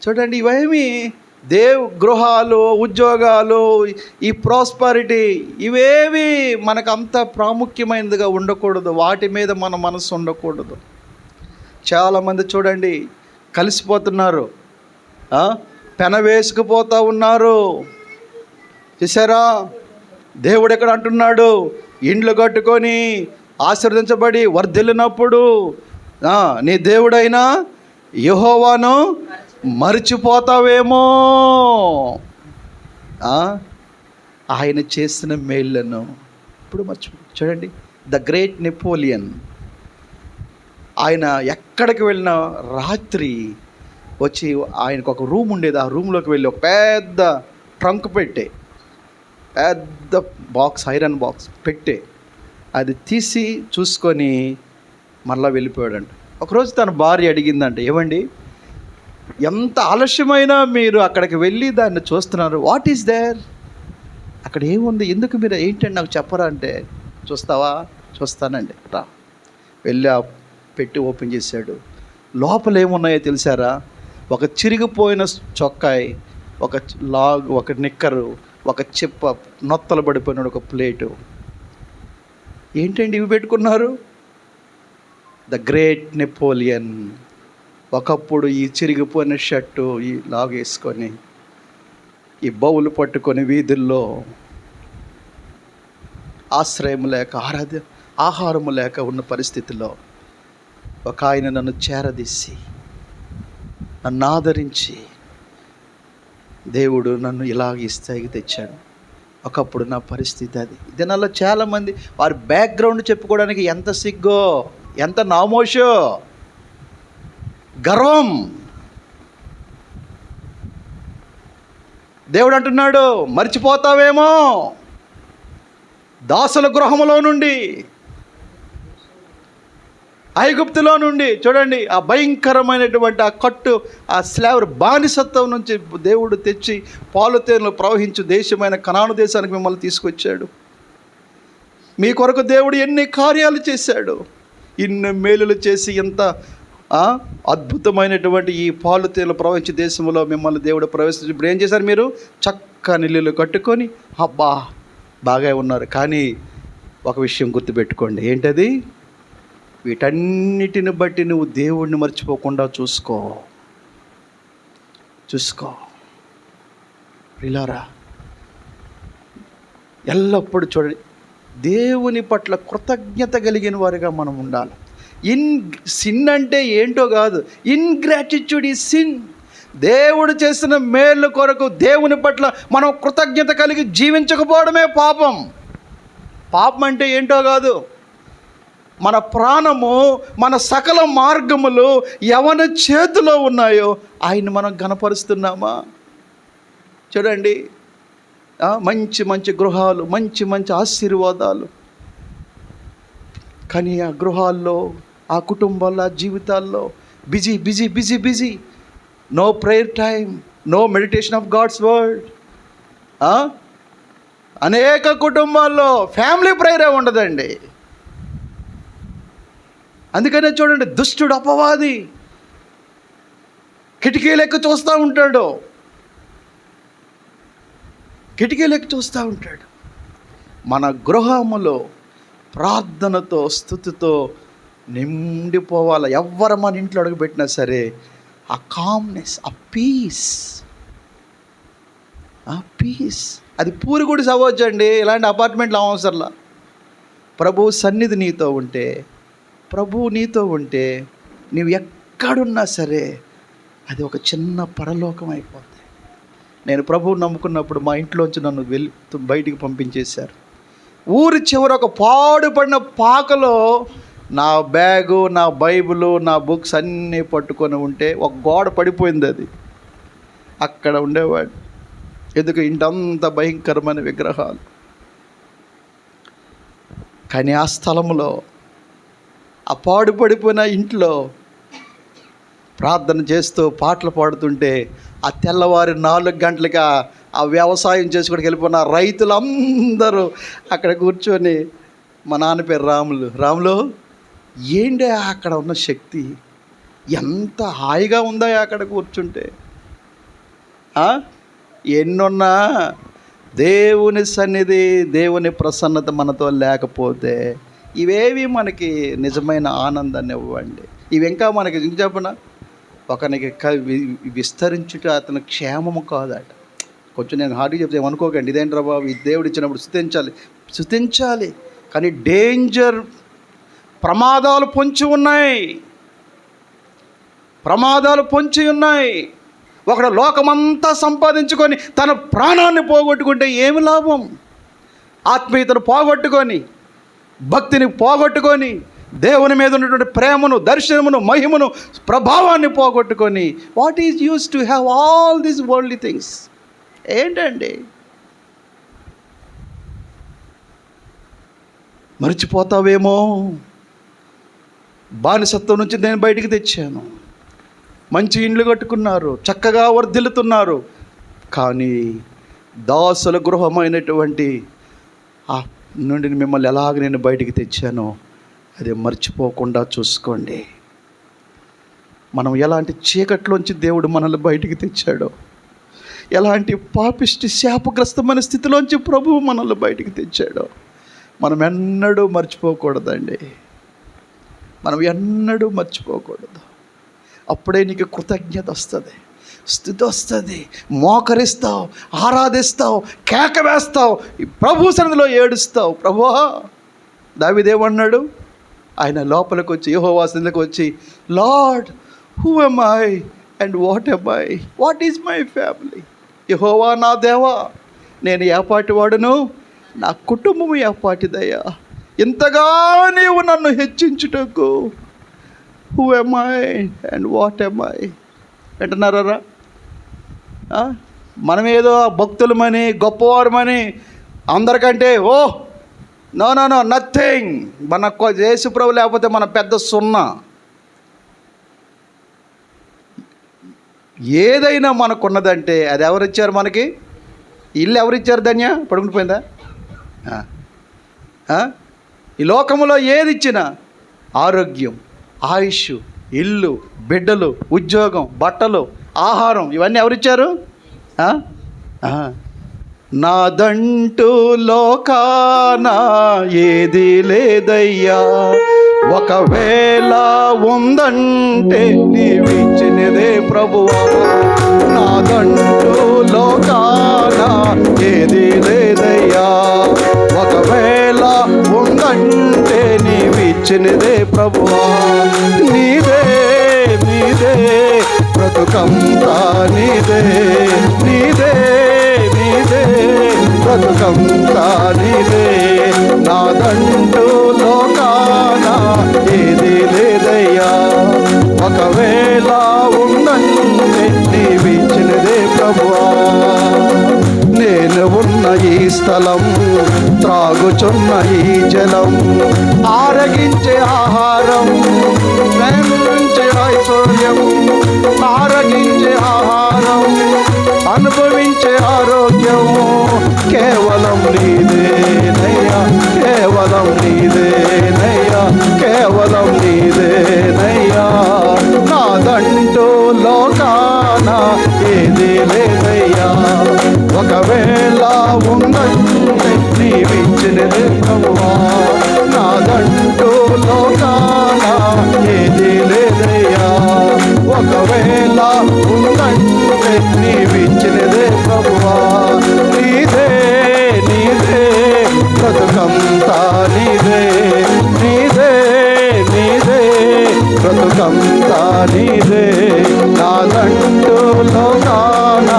చూడండి, ఇవేమి గృహాలు, ఉద్యోగాలు, ఈ ప్రాస్పరిటీ ఇవేవి మనకు అంత ప్రాముఖ్యమైనదిగా ఉండకూడదు. వాటి మీద మన మనసు ఉండకూడదు. చాలామంది చూడండి కలిసిపోతున్నారు, పెన వేసుకుపోతూ ఉన్నారు. చూసారా? దేవుడు ఎక్కడ అంటున్నాడు, ఇండ్లు కట్టుకొని ఆశీర్వదించబడి వర్ధిల్లినప్పుడు నీ దేవుడైనా యెహోవాను మర్చిపోతావేమో. ఆయన చేసిన మేళ్లను ఇప్పుడు చూడండి. ద గ్రేట్ నెపోలియన్, ఆయన ఎక్కడికి వెళ్ళిన రాత్రి వచ్చి ఆయనకు ఒక రూమ్ ఉండేది. ఆ రూమ్లోకి వెళ్ళి ఒక పెద్ద ట్రంక్ పెట్టే, పెద్ద బాక్స్, ఐరన్ బాక్స్ పెట్టే, అది తీసి చూసుకొని మళ్ళీ వెళ్ళిపోయాడంట. ఒకరోజు తన భార్య అడిగిందంట, ఏమండి ఎంత ఆలస్యమైనా మీరు అక్కడికి వెళ్ళి దాన్ని చూస్తున్నారు, వాట్ ఈస్ దేర్, అక్కడ ఏముంది, ఎందుకు మీరు ఏంటంటే నాకు చెప్పరా అంటే, చూస్తావా? చూస్తానండి రా. వెళ్ళి ఆ పెట్టి ఓపెన్ చేశాడు. లోపల ఏమున్నాయో తెలిసారా? ఒక చిరిగిపోయిన చొక్కాయి, ఒక నిక్కరు, ఒక చిప్ప, నొత్తలు పడిపోయిన ఒక ప్లేటు. ఏంటండి ఇవి పెట్టుకున్నారు? ద గ్రేట్ నెపోలియన్ ఒకప్పుడు ఈ చిరిగిపోయిన షర్టు ఈ లాగేసుకొని, ఈ బౌలు పట్టుకొని వీధుల్లో ఆశ్రయం లేక, ఆహారము లేక ఉన్న పరిస్థితిలో ఒక ఆయన నన్ను చేరదీసి, నన్ను ఆదరించి, దేవుడు నన్ను ఇలాగ ఈ స్థాయికి తెచ్చాడు. ఒకప్పుడు నా పరిస్థితి అది. దీనివల్ల చాలామంది వారి బ్యాక్గ్రౌండ్ చెప్పుకోవడానికి ఎంత సిగ్గో, ఎంత నామోషో, గర్వం. దేవుడు అంటున్నాడు, మర్చిపోతావేమో. దాసుల గృహములో నుండి, ఐగుప్తులో నుండి, చూడండి ఆ భయంకరమైనటువంటి ఆ కట్టు, ఆ స్లావర్ బానిసత్వం నుంచి దేవుడు తెచ్చి పాలు తేనెలు ప్రవహించు దేశమైన కనాను దేశానికి మిమ్మల్ని తీసుకొచ్చాడు. మీ కొరకు దేవుడు ఎన్ని కార్యాలు చేశాడు, ఇన్ని మేలులు చేసి ఎంత అద్భుతమైనటువంటి ఈ పాలు తేనెలు ప్రవహించే దేశంలో మిమ్మల్ని దేవుడు ప్రవేశించి ఇప్పుడు ఏం చేశారు? మీరు చక్కని ఇల్లు కట్టుకొని అబ్బా బాగా ఉన్నారు. కానీ ఒక విషయం గుర్తుపెట్టుకోండి, ఏంటది? వీటన్నిటిని బట్టి నువ్వు దేవుడిని మర్చిపోకుండా చూసుకో. ప్రియులారా, ఎల్లప్పుడూ చూడండి, దేవుని పట్ల కృతజ్ఞత కలిగిన వారిగా మనం ఉండాలి. సిన్ అంటే ఏంటో కాదు, ఇన్గ్రాటిట్యూడ్ ఈ సిన్. దేవుడు చేసిన మేలు కొరకు దేవుని పట్ల మనం కృతజ్ఞత కలిగి జీవించకపోవడమే పాపం. పాపం అంటే ఏంటో కాదు, మన ప్రాణము, మన సకల మార్గములు ఎవరి చేతిలో ఉన్నాయో ఆయన మనం గణపరుస్తున్నామా? చూడండి, మంచి మంచి గృహాలు, మంచి మంచి ఆశీర్వాదాలు, కానీ ఆ గృహాల్లో, ఆ కుటుంబాల్లో, ఆ జీవితాల్లో busy busy busy busy, no prayer time, no meditation of God's word. అనేక కుటుంబాల్లో ఫ్యామిలీ ప్రేయరే ఉండదండి. అందుకనే చూడండి, దుష్టుడు, అపవాది కిటికీలెక్కి చూస్తూ ఉంటాడు. మన గృహములో ప్రార్థనతో, స్తుతితో నిండిపోవాలి. ఎవ్వరు మన ఇంట్లో అడుగుపెట్టినా సరే ఆ కామ్నెస్, ఆ పీస్ అది పూరిగుడి అవ్వచ్చండి. ఇలాంటి అపార్ట్మెంట్లు అవసరంలా. ప్రభు సన్నిధి నీతో ఉంటే, ప్రభువు నీతో ఉంటే, నీవు ఎక్కడున్నా సరే అది ఒక చిన్న పరలోకం అయిపోతుంది. నేను ప్రభువుని నమ్ముకున్నప్పుడు మా ఇంట్లోంచి నన్ను బయటికి పంపించేశారు. ఊరి చివర ఒక పాడుపడిన పాకలో నా బ్యాగు, నా బైబిలు, నా బుక్స్ అన్నీ పట్టుకొని ఉంటే ఒక గోడ పడిపోయింది. అది అక్కడ ఉండేవాడు. ఎందుకు? ఇంటంత భయంకరమైన విగ్రహాలు. కానీ ఆ స్థలంలో, ఆ పాడుపడిపోయిన ఇంట్లో ప్రార్థన చేస్తూ పాటలు పాడుతుంటే, ఆ తెల్లవారి 4 గంటలకి ఆ వ్యవసాయం చేసుకోవడానికి వెళ్ళిపోయిన రైతులందరూ అక్కడ కూర్చొని, మా నాన్న పేరు రాములు, ఏంటి అక్కడ ఉన్న శక్తి, ఎంత హాయిగా ఉందా అక్కడ కూర్చుంటే. ఎన్నున్నా దేవుని సన్నిధి, దేవుని ప్రసన్నత మనతో లేకపోతే ఇవేవి మనకి నిజమైన ఆనందాన్ని ఇవ్వండి. ఇవి ఇంకా మనకి చెప్పనా, ఒకనికి విస్తరించుట అతని క్షేమము కాదట. కొంచెం నేను హార్ట్గా చెప్తే ఏమనుకోకండి, ఇదేంట్రా బాబు, ఈ దేవుడు ఇచ్చినప్పుడు స్తుతించాలి. కానీ డేంజర్, ప్రమాదాలు పొంచి ఉన్నాయి. ఒకడు లోకమంతా సంపాదించుకొని తన ప్రాణాన్ని పోగొట్టుకుంటే ఏమి లాభం? ఆత్మీయతను పోగొట్టుకొని, భక్తిని పోగొట్టుకొని, దేవుని మీద ఉన్నటువంటి ప్రేమను, దర్శనమును, మహిమను, ప్రభావాన్ని పోగొట్టుకొని, what is use to have all these worldly things? ఏంటండి? మర్చిపోతావేమో, బానిసత్వం నుంచి నేను బయటికి తెచ్చాను. మంచి ఇండ్లు కట్టుకున్నారు, చక్కగా వర్ధిల్లుతున్నారు. కానీ దాసుల గృహమైనటువంటి ఆ నుండి మిమ్మల్ని ఎలాగ నేను బయటికి తెచ్చానో అది మర్చిపోకుండా చూసుకోండి. మనం ఎలాంటి చీకట్లోంచి దేవుడు మనల్ని బయటికి తెచ్చాడో, ఎలాంటి పాపిష్టి శాపగ్రస్తమైన స్థితిలోంచి ప్రభువు మనల్ని బయటికి తెచ్చాడో మనం ఎన్నడూ మర్చిపోకూడదండి. అప్పుడే నీకు కృతజ్ఞత వస్తుంది, స్థుతి వస్తుంది, మోకరిస్తావు, ఆరాధిస్తావు, కేక వేస్తావు, ప్రభు సన్నిధిలో ఏడుస్తావు. ప్రభువా, దావీదేమన్నాడు? ఆయన లోపలికి వచ్చి, యెహోవా సన్నిధికి వచ్చి, lord, who am I and what am I? What is my family? యెహోవా నా దేవా, నేను ఏపాటి వాడును, నా కుటుంబము ఏపాటిదయ్యా, ఇంతగా నీవు నన్ను హెచ్చించుటకు. Who am I and what am I? అంటున్నారా? మనమేదో భక్తులమని, గొప్పవారమని, అందరికంటే నో నథింగ్. మన యేసుప్రభు లేకపోతే మన పెద్ద సున్నా. ఏదైనా మనకున్నదంటే అది ఎవరిచ్చారు మనకి? ఇల్లు ఎవరిచ్చారు? ధన్య పడుకుండిపోయిందా? ఈ లోకంలో ఏది ఇచ్చినా ఆరోగ్యం, ఆయుష్, ఇల్లు, బిడ్డలు, ఉద్యోగం, బట్టలు, ఆహారం ఇవన్నీ ఎవరిచ్చారు? నాదంటూ లోకాన ఏది లేదయ్యా, ఒకవేళ ఉందంటే నీవిచ్చినదే ప్రభువా. నాదంటూ లోకాన ఏది లేదయ్యా, ఒకవేళ ఉందంటే నీవిచ్చినదే ప్రభువా. నీదే నీదే బ్రతుకంతా నీదే, నీదే నీదే బ్రతుకంతా నీదే. నాదంటూ లోకాన ఏది లేదయ్యా, ఒకవేళ ఉందంటే నీవిచ్చినదే ప్రభువా. నేను ఉన్న ఈ స్థలం, త్రాగుచున్న ఈ జలం, ఆరగించే ఆహారం, ప్రేమించే ఐశ్వర్యం, ఆరగించే ఆహారం, అనుభవించే ఆరోగ్యం కేవలం నీదేనయ్యా, కేవలం నీదేనయ్యా, కేవలం నీదేనయ్యా. నాదంటూ లోకాన ఏది లేదయ్యా, ఒకవేళ ఉందంటే నీవిచ్చినదే ప్రభువా. నాదంటూ లోకాన ఏది లేదయ్యా, ఒకవేళ ఉందంటే నీవిచ్చినదే ప్రభువా. నీదే నీదే బ్రతుకంతా నీదే, నీదే నీదే బ్రతుకంతా నీదే. నాదంటూ లోకాన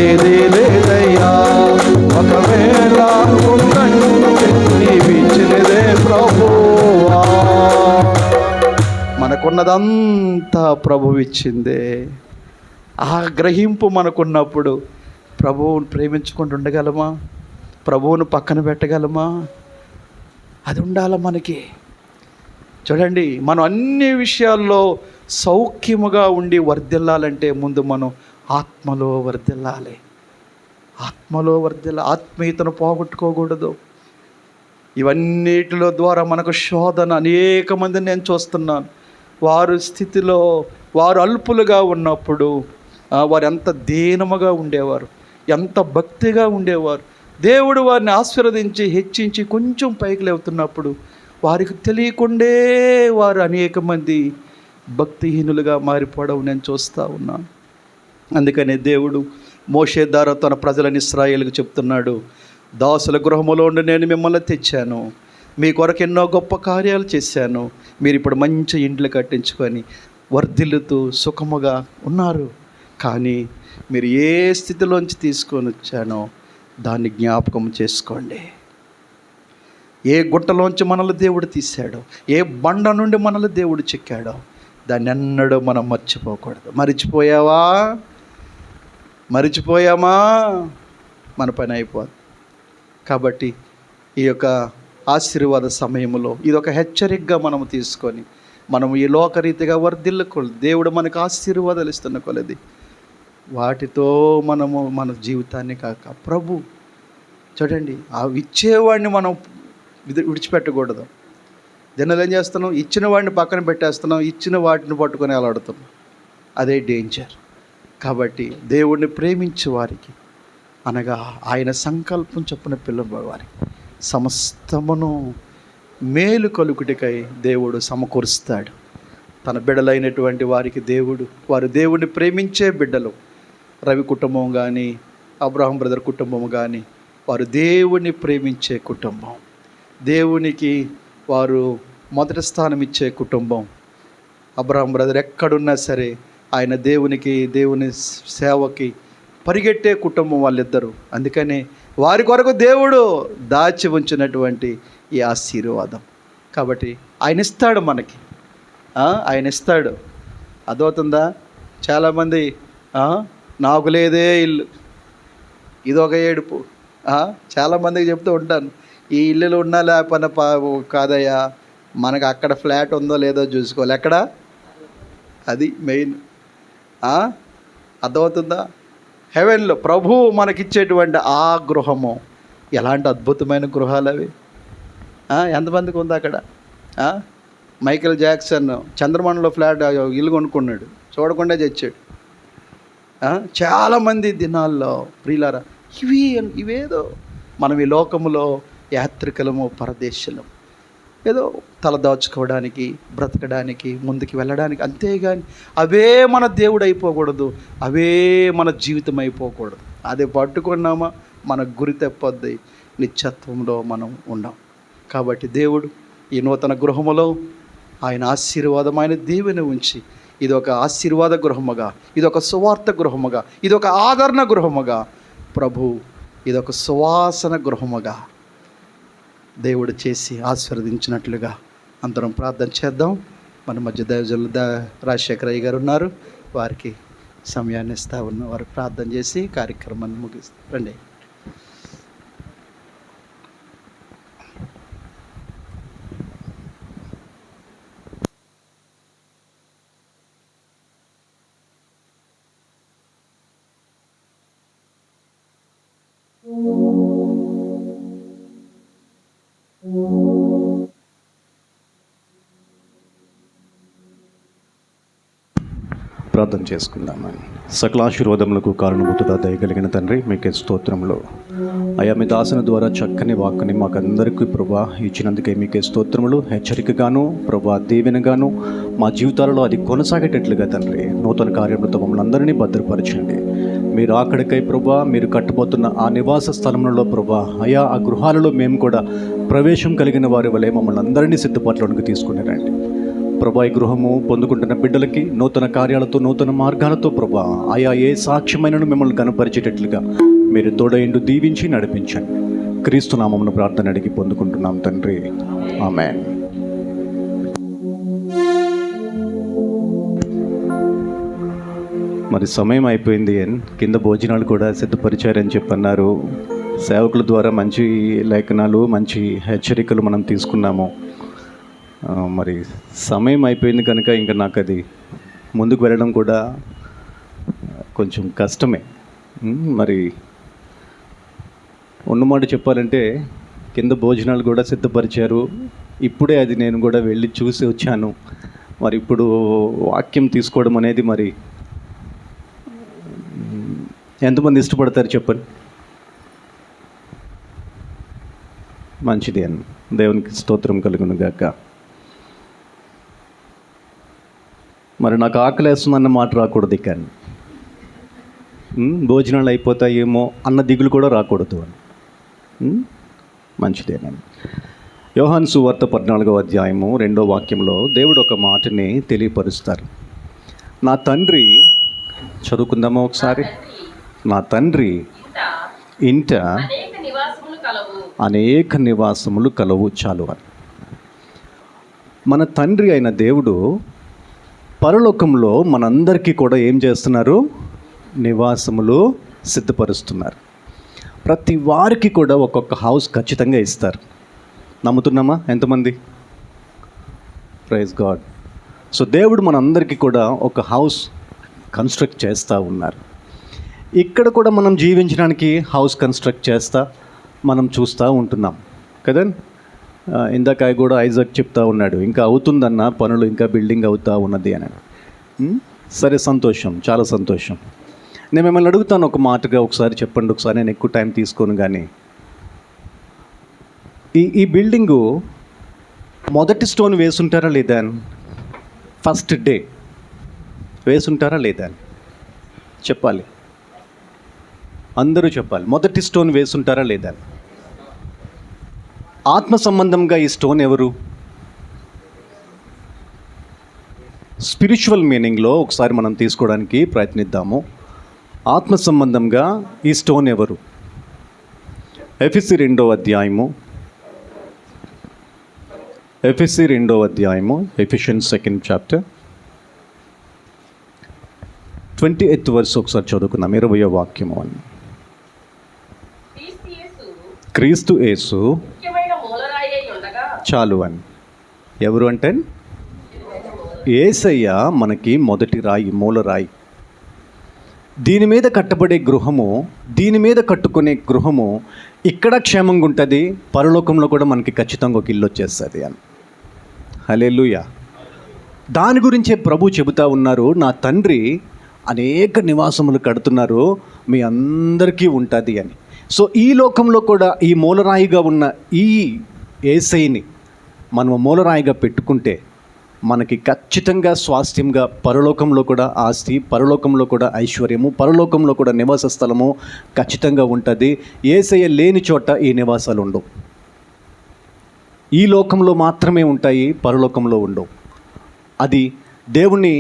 ఏది లేదయ్యా, ఒకవేళ ఉందంటే నీవిచ్చినదే ప్రభువా. మనకున్నదంతా ప్రభువు ఇచ్చిందే. ఆ గ్రహింపు మనకున్నప్పుడు ప్రభువును ప్రేమించుకుంటూ ఉండగలమా? ప్రభువును పక్కన పెట్టగలమా? అది ఉండాలి మనకి. చూడండి, మనం అన్ని విషయాల్లో సౌఖ్యముగా ఉండి వర్ధిల్లాలంటే ముందు మనం ఆత్మలో వర్ధిల్లాలి. ఆత్మలో ఆత్మీయతను పోగొట్టుకోకూడదు. ఇవన్నిటిలో ద్వారా మనకు శోధన. అనేక మందిని నేను చూస్తున్నాను, వారు స్థితిలో వారు అల్పులుగా ఉన్నప్పుడు వారు ఎంత దీనముగా ఉండేవారు, ఎంత భక్తిగా ఉండేవారు. దేవుడు వారిని ఆశీర్వదించి హెచ్చించి కొంచెం పైకి లేవుతున్నప్పుడు వారికి తెలియకుండే వారు అనేక మంది భక్తిహీనులుగా మారిపోవడం నేను చూస్తూ ఉన్నాను. అందుకనే దేవుడు మోషే ద్వారా తన ప్రజలని ఇశ్రాయేలుకు చెప్తున్నాడు, దాసుల గృహములో ఉండి నేను మిమ్మల్ని తెచ్చాను, మీ కొరకు ఎన్నో గొప్ప కార్యాలు చేశాను, మీరు ఇప్పుడు మంచి ఇండ్లు కట్టించుకొని వర్ధిల్లుతూ సుఖముగా ఉన్నారు. కానీ మీరు ఏ స్థితిలోంచి తీసుకొని వచ్చానో దాన్ని జ్ఞాపకం చేసుకోండి. ఏ గుట్టలోంచి మనల్ని దేవుడు తీశాడో, ఏ బండ నుండి మనల్ని దేవుడు చెక్కాడో దాన్ని ఎన్నడూ మనం మర్చిపోకూడదు. మరిచిపోయామా మన పని అయిపోదు. కాబట్టి ఈ యొక్క ఆశీర్వాద సమయంలో ఇదొక హెచ్చరికగా మనం తీసుకొని మనం ఈ లోకరీతిగా వర్ధిల్లకూడదు. దేవుడు మనకు ఆశీర్వాదాలు ఇస్తున్న కొలది వాటితో మనము మన జీవితాన్ని కాక ప్రభు చూడండి, ఆ ఇచ్చేవాడిని మనం విడిచిపెట్టకూడదు. జనాలు ఏం చేస్తున్నాం? ఇచ్చిన వాడిని పక్కన పెట్టేస్తున్నాం, ఇచ్చిన వాటిని పట్టుకొని అలాడుతున్నాం. అదే డేంజర్. కాబట్టి దేవుడిని ప్రేమించే వారికి, అనగా ఆయన సంకల్పం చొప్పున పిల్లవారికి సమస్తమును మేలు కలుగుటికై దేవుడు సమకూరుస్తాడు. తన బిడ్డలైనటువంటి వారికి వారు దేవుడిని ప్రేమించే బిడ్డలు. రవి కుటుంబం కానీ, అబ్రహాం బ్రదర్ కుటుంబం కానీ, వారు దేవుడిని ప్రేమించే కుటుంబం, దేవునికి వారు మొదటి స్థానం ఇచ్చే కుటుంబం. అబ్రహాం బ్రదర్ ఎక్కడున్నా సరే ఆయన దేవుని సేవకి పరిగెట్టే కుటుంబం వాళ్ళిద్దరూ. అందుకని వారి కొరకు దేవుడు దాచి ఉంచినటువంటి ఈ ఆశీర్వాదం. కాబట్టి ఆయన ఇస్తాడు మనకి, ఆయన ఇస్తాడు. అదవుతుందా? చాలామంది నాకు లేదే ఇల్లు, ఇదొక ఏడుపు. చాలామందికి చెప్తూ ఉంటాను, ఈ ఇల్లులు ఉన్నా లేకపోయినా కాదయ్యా, మనకు అక్కడ ఫ్లాట్ ఉందో లేదో చూసుకోవాలి. ఎక్కడ? అది మెయిన్. అర్థమవుతుందా? హెవెన్లో ప్రభువు మనకిచ్చేటువంటి ఆ గృహము ఎలాంటి అద్భుతమైన గృహాలు అవి. ఎంతమందికి ఉంది అక్కడ? మైకేల్ జాక్సన్ చంద్రమండలో ఫ్లాట్ ఇల్లు కొనుక్కున్నాడు, చూడకుండా తెచ్చాడు. చాలామంది దినాల్లో ప్రియులారా ఇవేదో మనం ఈ లోకములో యాత్రికులము, పరదేశులము, ఏదో తలదాచుకోవడానికి, బ్రతకడానికి, ముందుకు వెళ్ళడానికి, అంతేగాని అవే మన దేవుడు అయిపోకూడదు, అవే మన జీవితం అయిపోకూడదు. అదే పట్టుకున్నామా మన గురి తప్పొద్ది, నిత్యత్వంలో మనం ఉండం. కాబట్టి దేవుడు ఈ నూతన గృహములో ఆయన ఆశీర్వాదమైన దీవెన ఉంచి, ఇది ఒక ఆశీర్వాద గృహముగా, ఇది ఒక సువార్త గృహముగా, ఇది ఒక ఆదరణ గృహముగా, ప్రభు ఇదొక సువాసన గృహముగా దేవుడు చేసి ఆశీర్వదించినట్లుగా అందరం ప్రార్థన చేద్దాం. మన మధ్య దైవజనులు రాజశేఖర అయ్య గారు ఉన్నారు, వారికి సమయాన్ని ఇస్తా ఉన్న వారు ప్రార్థన చేసి కార్యక్రమాన్ని ముగిస్తారు. రండి. ప్రార్థన చేసుకుందామని. సకల ఆశీర్వాదములకు కారణభూతుడా దయగలిగిన తండ్రి, మీకే స్తోత్రములు అయా. మీ దాసుని ద్వారా చక్కని వాక్కుని మాకందరికీ ప్రభా ఇచ్చినందుకే మీకే స్తోత్రములు. హెచ్చరికగాను ప్రభా దీవెనగాను మా జీవితాలలో అది కొనసాగేటట్లుగా తండ్రి నూతన కార్యములతో మమ్మల్ని అందరినీ భద్రపరచండి. మీరు అక్కడికై ప్రభా మీరు కట్టబోతున్న ఆ నివాస స్థలములలో ప్రభా అయా ఆ గృహాలలో మేము కూడా ప్రవేశం కలిగిన వారి వలె మమ్మల్ని అందరినీ సిద్ధపాట్లోనికి తీసుకుని రండి ప్రభా. ఈ గృహము పొందుకుంటున్న బిడ్డలకి నూతన కార్యాలతో, నూతన మార్గాలతో ప్రభా ఆయా ఏ సాక్ష్యమైనను మిమ్మల్ని కనపరిచేటట్లుగా మీరు తోడైండు దీవించి నడిపించండి. క్రీస్తు నామమును ప్రార్థన అడిగి పొందుకుంటున్నాం తండ్రి, ఆమేన్. మరి సమయం అయిపోయింది, కింద భోజనాలు కూడా సిద్ధపరిచారని చెప్పన్నారు. సేవకుల ద్వారా మంచి లేఖనాలు, మంచి హెచ్చరికలు మనం తీసుకున్నాము. మరి సమయం అయిపోయింది కనుక ఇంకా నాకు అది ముందుకు వెళ్ళడం కూడా కొంచెం కష్టమే. మరి ఉన్నమాట చెప్పాలంటే కింద భోజనాలు కూడా సిద్ధపరిచారు. ఇప్పుడే అది నేను కూడా వెళ్ళి చూసి వచ్చాను. మరి ఇప్పుడు వాక్యం తీసుకోవడం అనేది మరి ఎంతమంది ఇష్టపడతారు చెప్పండి? మంచిది అని దేవునికి స్తోత్రం కలుగును గాక. మరి నాకు ఆకలి వేస్తుందన్న మాట రాకూడదు, కానీ భోజనాలు అయిపోతాయేమో అన్న దిగులు కూడా రాకూడదు అని. మంచిదేనండి. యోహాను సువార్త 14వ అధ్యాయము 2వ వాక్యంలో దేవుడు ఒక మాటని తెలియపరుస్తారు. నా తండ్రి, చదువుకుందామా ఒకసారి? నా తండ్రి ఇంట అనేక నివాసములు కలవు. చాలు అని. మన తండ్రి అయిన దేవుడు పరలోకంలో మనందరికీ కూడా ఏం చేస్తున్నారు? నివాసములు సిద్ధపరుస్తున్నారు. ప్రతి వారికి కూడా ఒక్కొక్క హౌస్ ఖచ్చితంగా ఇస్తారు. నమ్ముతున్నామా? ఎంతమంది? Praise God. సో దేవుడు మనందరికీ కూడా ఒక హౌస్ కన్స్ట్రక్ట్ చేస్తూ ఉన్నారు. ఇక్కడ కూడా మనం జీవించడానికి హౌస్ కన్స్ట్రక్ట్ చేస్తా మనం చూస్తూ ఉంటున్నాం కదా. ఇందాక కూడా ఐజాక్ చెప్తా ఉన్నాడు, ఇంకా అవుతుందన్న పనులు, ఇంకా బిల్డింగ్ అవుతూ ఉన్నది అని. సరే, సంతోషం, చాలా సంతోషం. నేను మిమ్మల్ని అడుగుతాను ఒక మాటగా, ఒకసారి చెప్పండి ఒకసారి, నేను ఎక్కువ టైం తీసుకోను. కానీ ఈ బిల్డింగు మొదటి స్టోన్ వేసుంటారా లేదా? ఫస్ట్ డే వేసుంటారా లేదా? చెప్పాలి, అందరూ చెప్పాలి. మొదటి స్టోన్ వేసుంటారా లేదా? ఆత్మ సంబంధంగా ఈ స్టోన్ ఎవరు? స్పిరిచువల్ మీనింగ్లో ఒకసారి మనం తీసుకోవడానికి ప్రయత్నిద్దాము. ఆత్మ సంబంధంగా ఈ స్టోన్ ఎవరు? ఎఫెసీ 2వ అధ్యాయము, Ephesians 2nd chapter 28th verse ఒకసారి చదువుకుందాం. 20వ వాక్యము అని. క్రీస్తు యేసు చాలు అని. ఎవరు అంటే? యేసయ్య మనకి మొదటి రాయి, మూలరాయి. దీని మీద కట్టబడే గృహము, దీని మీద కట్టుకునే గృహము ఇక్కడ క్షేమంగా ఉంటుంది, పరలోకంలో కూడా మనకి ఖచ్చితంగా ఒక ఇల్లు వచ్చేస్తుంది అని. హల్లెలూయా. దాని గురించే ప్రభు చెబుతా ఉన్నారు, నా తండ్రి అనేక నివాసములు కడుతున్నారు, మీ అందరికీ ఉంటుంది అని. సో ఈ లోకంలో కూడా ఈ మూలరాయిగా ఉన్న ఈ యేసయ్యని మనం మూలరాయిగా పెట్టుకుంటే మనకి ఖచ్చితంగా స్వాస్థ్యంగా పరలోకంలో కూడా ఆస్తి, పరలోకంలో కూడా ఐశ్వర్యము, పరలోకంలో కూడా నివాస స్థలము ఖచ్చితంగా ఉంటుంది. యేసయ్య లేని చోట ఈ నివాసాలు ఉండవు. ఈ లోకంలో మాత్రమే ఉంటాయి, పరలోకంలో ఉండవు. అది దేవుని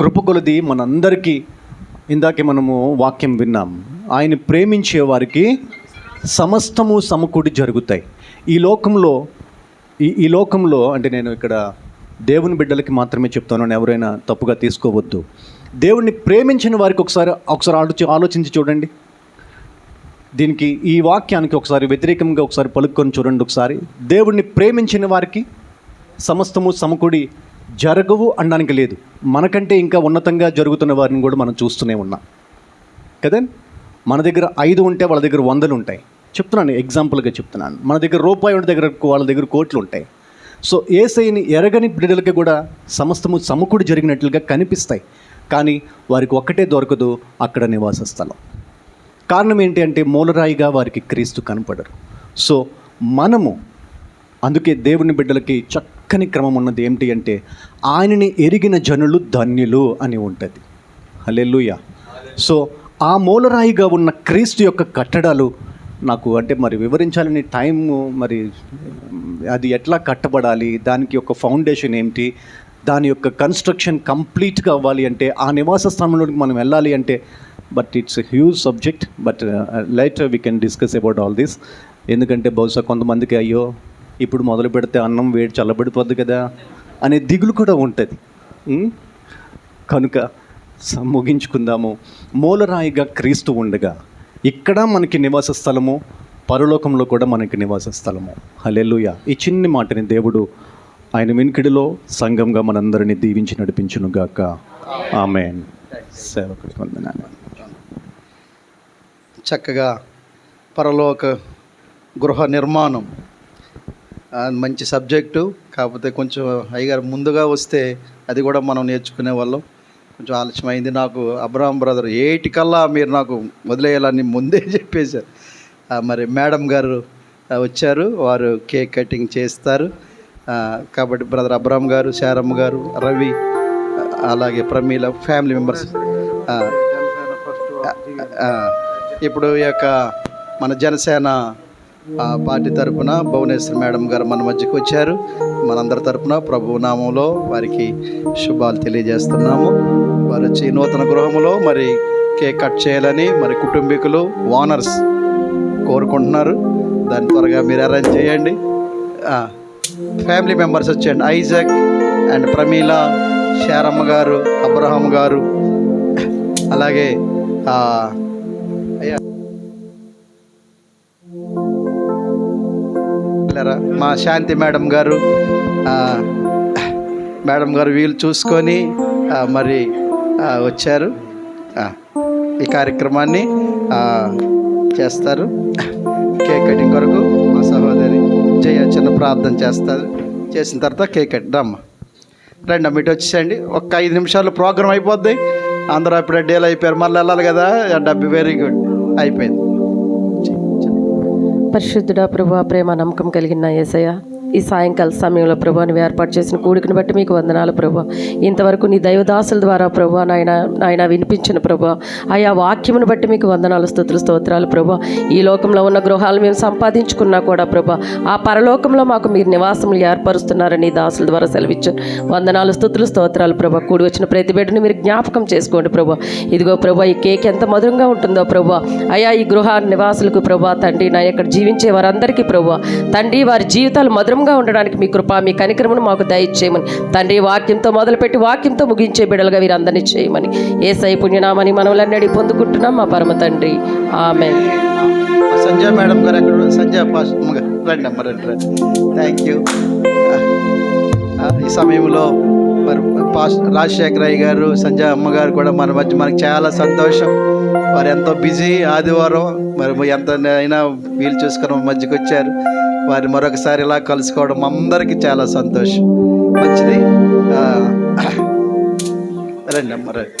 కృపకొలది మనందరికీ. ఇందాకే మనము వాక్యం విన్నాం, ఆయన ప్రేమించే వారికి సమస్తము సమకూడి జరుగుతాయి. ఈ లోకంలో అంటే నేను ఇక్కడ దేవుని బిడ్డలకి మాత్రమే చెప్తాను, ఎవరైనా తప్పుగా తీసుకోవద్దు. దేవుణ్ణి ప్రేమించిన వారికి ఒకసారి ఆలోచించి చూడండి. దీనికి ఈ వాక్యానికి ఒకసారి వ్యతిరేకంగా ఒకసారి పలుకొని చూడండి. ఒకసారి దేవుణ్ణి ప్రేమించిన వారికి సమస్తము సమకూడి జరగవు అనడానికి లేదు. మనకంటే ఇంకా ఉన్నతంగా జరుగుతున్న వారిని కూడా మనం చూస్తూనే ఉన్నాం కదా. మన దగ్గర 5 ఉంటే వాళ్ళ దగ్గర 100 ఉంటాయి. చెప్తున్నాను, ఎగ్జాంపుల్గా చెప్తున్నాను. మన దగ్గర రూపాయి ఉంటే వాళ్ళ దగ్గర కోట్లు ఉంటాయి. సో యేసయ్యని ఎరగని బిడ్డలకి కూడా సమస్తము సమకూడి జరిగినట్లుగా కనిపిస్తాయి, కానీ వారికి ఒక్కటే దొరకదు, అక్కడ నివాస స్థలం. కారణం ఏంటి అంటే మూలరాయిగా వారికి క్రీస్తు కనపడరు. సో మనము అందుకే దేవుని బిడ్డలకి చక్కని క్రమం ఉన్నది ఏంటి అంటే ఆయనని ఎరిగిన జనులు ధన్యులు అని ఉంటుంది. హల్లెలూయా. సో ఆ మూలరాయిగా ఉన్న క్రీస్తు యొక్క కట్టడాలు నాకు అంటే మరి వివరించాలని టైము, మరి అది ఎట్లా కట్టబడాలి, దానికి ఒక ఫౌండేషన్ ఏమిటి, దాని యొక్క కన్స్ట్రక్షన్ కంప్లీట్గా అవ్వాలి అంటే ఆ నివాస స్థానంలోకి మనం వెళ్ళాలి అంటే, but it's a huge subject. But lighter we can discuss about all this. ఎందుకంటే బహుశా కొంతమందికి అయ్యో ఇప్పుడు మొదలు పెడితే అన్నం వేడి చల్లబడిపోద్ది కదా అనే దిగులు కూడా ఉంటుంది. కనుక ముగించుకుందాము. మూలరాయిగా క్రీస్తు ఉండగా ఇక్కడ మనకి నివాస స్థలము, పరలోకంలో కూడా మనకి నివాస స్థలము. హల్లెలూయా. ఈ చిన్ని మాటని దేవుడు ఆయన వినికిడిలో సంఘంగా మనందరినీ దీవించి నడిపించును గాక. ఆమేన్. సేవకుడికి వందనాలు. చక్కగా పరలోక గృహ నిర్మాణం మంచి సబ్జెక్టు. కాకపోతే కొంచెం అయ్యగారు ముందుగా వస్తే అది కూడా మనం నేర్చుకునే వాళ్ళం. కొంచెం ఆలస్యమైంది. నాకు అబ్రహాం బ్రదర్ 8 కల్లా మీరు నాకు వదిలేయాలని ముందే చెప్పేశారు. మరి మేడం గారు వచ్చారు, వారు కేక్ కటింగ్ చేస్తారు. కాబట్టి బ్రదర్ అబ్రహాం గారు, శారమ్మ గారు, రవి, అలాగే ప్రమీల ఫ్యామిలీ మెంబర్స్. ఇప్పుడు ఈ యొక్క మన జనసేన పార్టీ తరఫున భువనేశ్వర్ మేడం గారు మన మధ్యకు వచ్చారు. మనందరి తరఫున ప్రభు నామంలో వారికి శుభాలు తెలియజేస్తున్నాము. వారు వచ్చి నూతన గృహములో మరి కేక్ కట్ చేయాలని మరి కుటుంబీకులు, ఓనర్స్ కోరుకుంటున్నారు. దాన్ని త్వరగా మీరు అరేంజ్ చేయండి. ఫ్యామిలీ మెంబర్స్ వచ్చేయండి. ఐజక్ అండ్ ప్రమీల, శారమ్మ గారు, అబ్రహాం గారు, అలాగే మా శాంతి మేడం గారు వీలు చూసుకొని మరి వచ్చారు. ఈ కార్యక్రమాన్ని చేస్తారు. కేక్ కటింగ్ కొరకు మా సహోదరి జయ చిన్న ప్రార్థన చేస్తారు. చేసిన తర్వాత కేక్ కట్ రమ్మ రండి అమ్మ, ఇటు వచ్చేసండి. ఒక 5 నిమిషాలు ప్రోగ్రామ్ అయిపోద్ది. అందరూ అప్పుడే డేలు అయిపోయారు, మళ్ళీ వెళ్ళాలి కదా. డబ్బు వెరీ గుడ్ అయిపోయింది. పరిశుద్ధుడా ప్రభా, ప్రేమ నమ్మకం కలిగిన యేసయ్య, ఈ సాయంకాల సమయంలో ప్రభా నువ్వు ఏర్పాటు చేసిన కూడికను బట్టి మీకు వందనాలు ప్రభా. ఇంతవరకు నీ దైవదాసుల ద్వారా ప్రభా నాయన వినిపించిన ప్రభా ఆయా వాక్యమును బట్టి మీకు వందనాలు, స్తుతులు, స్తోత్రాలు ప్రభా. ఈ లోకంలో ఉన్న గృహాలు మేము సంపాదించుకున్నా కూడా ప్రభా ఆ పరలోకంలో మాకు మీరు నివాసములు ఏర్పరుస్తున్నారని దాసుల ద్వారా సెలవిచ్చారు. వందనాలు, స్తుతులు, స్తోత్రాలు ప్రభా. కూడి వచ్చిన ప్రతి బిడ్డను మీరు జ్ఞాపకం చేసుకోండి ప్రభా. ఇదిగో ప్రభా ఈ కేక్ ఎంత మధురంగా ఉంటుందో ప్రభా. అయా ఈ గృహ నివాసులకు ప్రభా తండ్రి నా ఇక్కడ జీవించే వారందరికీ ప్రభా తండ్రి వారి జీవితాలు మధురంగా ఉండడానికి మీ కృప, మీ కనికరమును మాకు దయచేయమని తండ్రి వాక్యంతో మొదలుపెట్టి వాక్యంతో ముగించే బిడ్డలుగా వీరందరినీ చేయమని యేసయ్య పుణ్యనామని మనవులన్నడి పొందుకుంటున్నాం మా పరమ తండ్రి. ఆమేన్. సంజయ్ మేడం గారు ఎక్కడ? సంజయ్ రండి అమ్మ, రండి. Thank you. ఈ సమయంలో మరి రాజశేఖర అయ్య గారు, సంజయ్ అమ్మగారు కూడా మన మధ్య మనకు చాలా సంతోషం. వారు ఎంతో బిజీ, ఆదివారం మరి ఎంత అయినా వీలు చూసుకొని మధ్యకి వచ్చారు. వారిని మరొకసారి ఇలా కలుసుకోవడం అందరికీ చాలా సంతోషం. మంచిది. రండి అమ్మ రండి.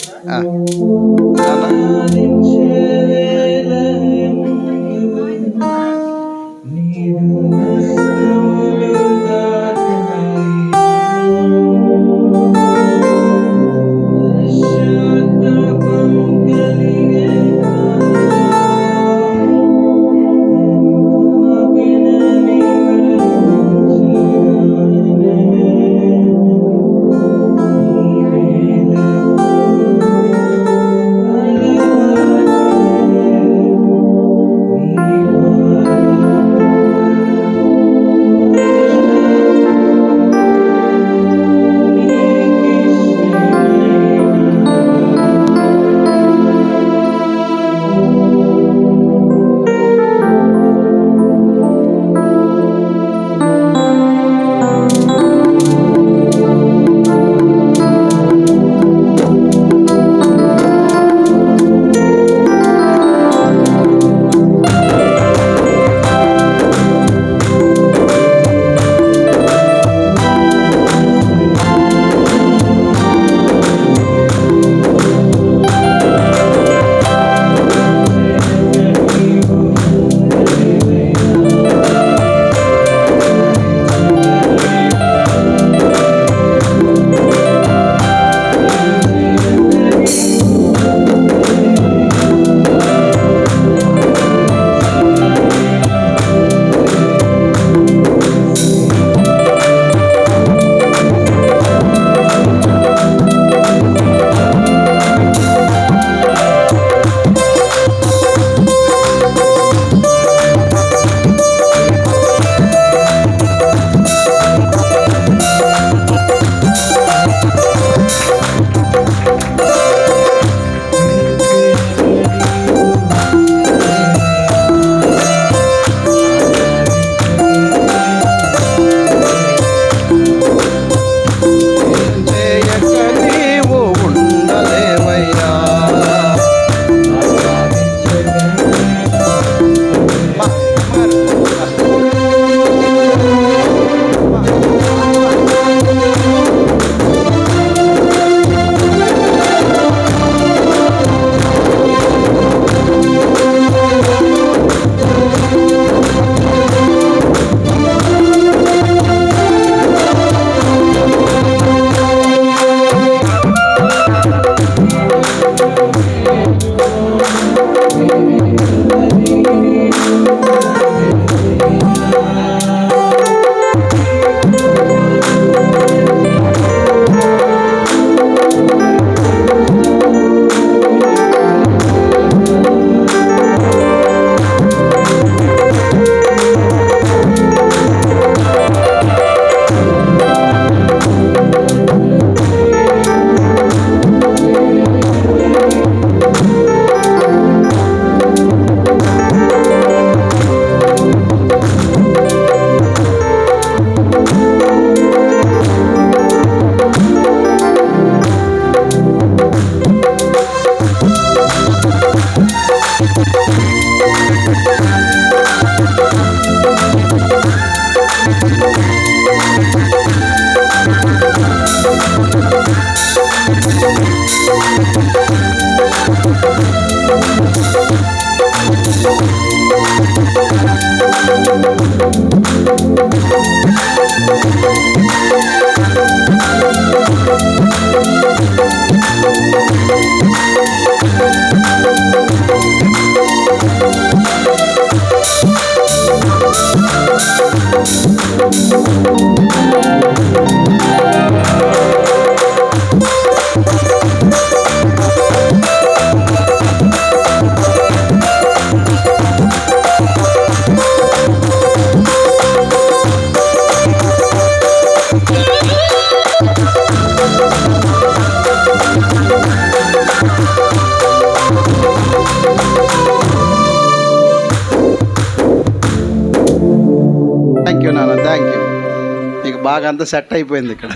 బాగా అంతా సెట్ అయిపోయింది ఇక్కడ.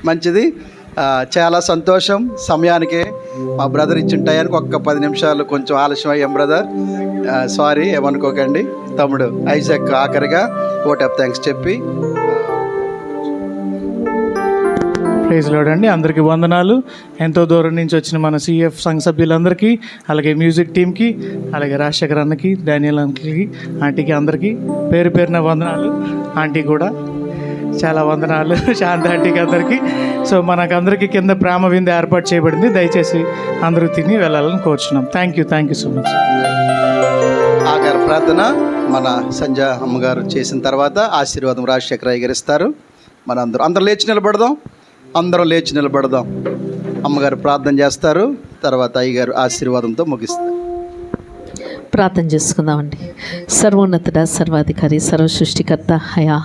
మంచిది, చాలా సంతోషం. సమయానికే మా బ్రదర్ ఇచ్చిన టయానికి ఒక్క 10 నిమిషాలు కొంచెం ఆలస్యం అయ్యాం బ్రదర్, సారీ ఏమనుకోకండి. తమ్ముడు ఐజాక్ ఆఖరిగా ఓట్ ఆఫ్ థ్యాంక్స్ చెప్పి. ప్రైజ్ లార్డ్ అండి. అందరికీ వందనాలు. ఎంతో దూరం నుంచి వచ్చిన మన సిఎఫ్ సంఘ సభ్యులందరికీ, అలాగే మ్యూజిక్ టీంకి, అలాగే రాజశేఖర్ అన్నకి, డానియల్ అంకుల్కి, ఆంటీకి అందరికీ పేరు పేరున వందనాలు. ఆంటీ కూడా చాలా వందనాలు, శాంతి ఆంటీకి అందరికీ. సో మనకందరికీ కింద ప్రేమ విందు ఏర్పాటు చేయబడింది, దయచేసి అందరూ తిని వెళ్ళాలని కోరుచున్నాం. Thank you so much. ఆఖరి ప్రార్థన మన సంజ అమ్మగారు చేసిన తర్వాత ఆశీర్వాదం రాజశేఖర్ అయ్య గారు ఇస్తారు. అందరూ లేచి నిలబడదాం. అమ్మగారు ప్రార్థన చేస్తారు, తర్వాత అయ్యగారు ఆశీర్వాదంతో ముగిస్తారు. ప్రార్థన చేసుకుందామండి. సర్వోన్నతుడ, సర్వాధికారి, సర్వ సృష్టికర్త అయా,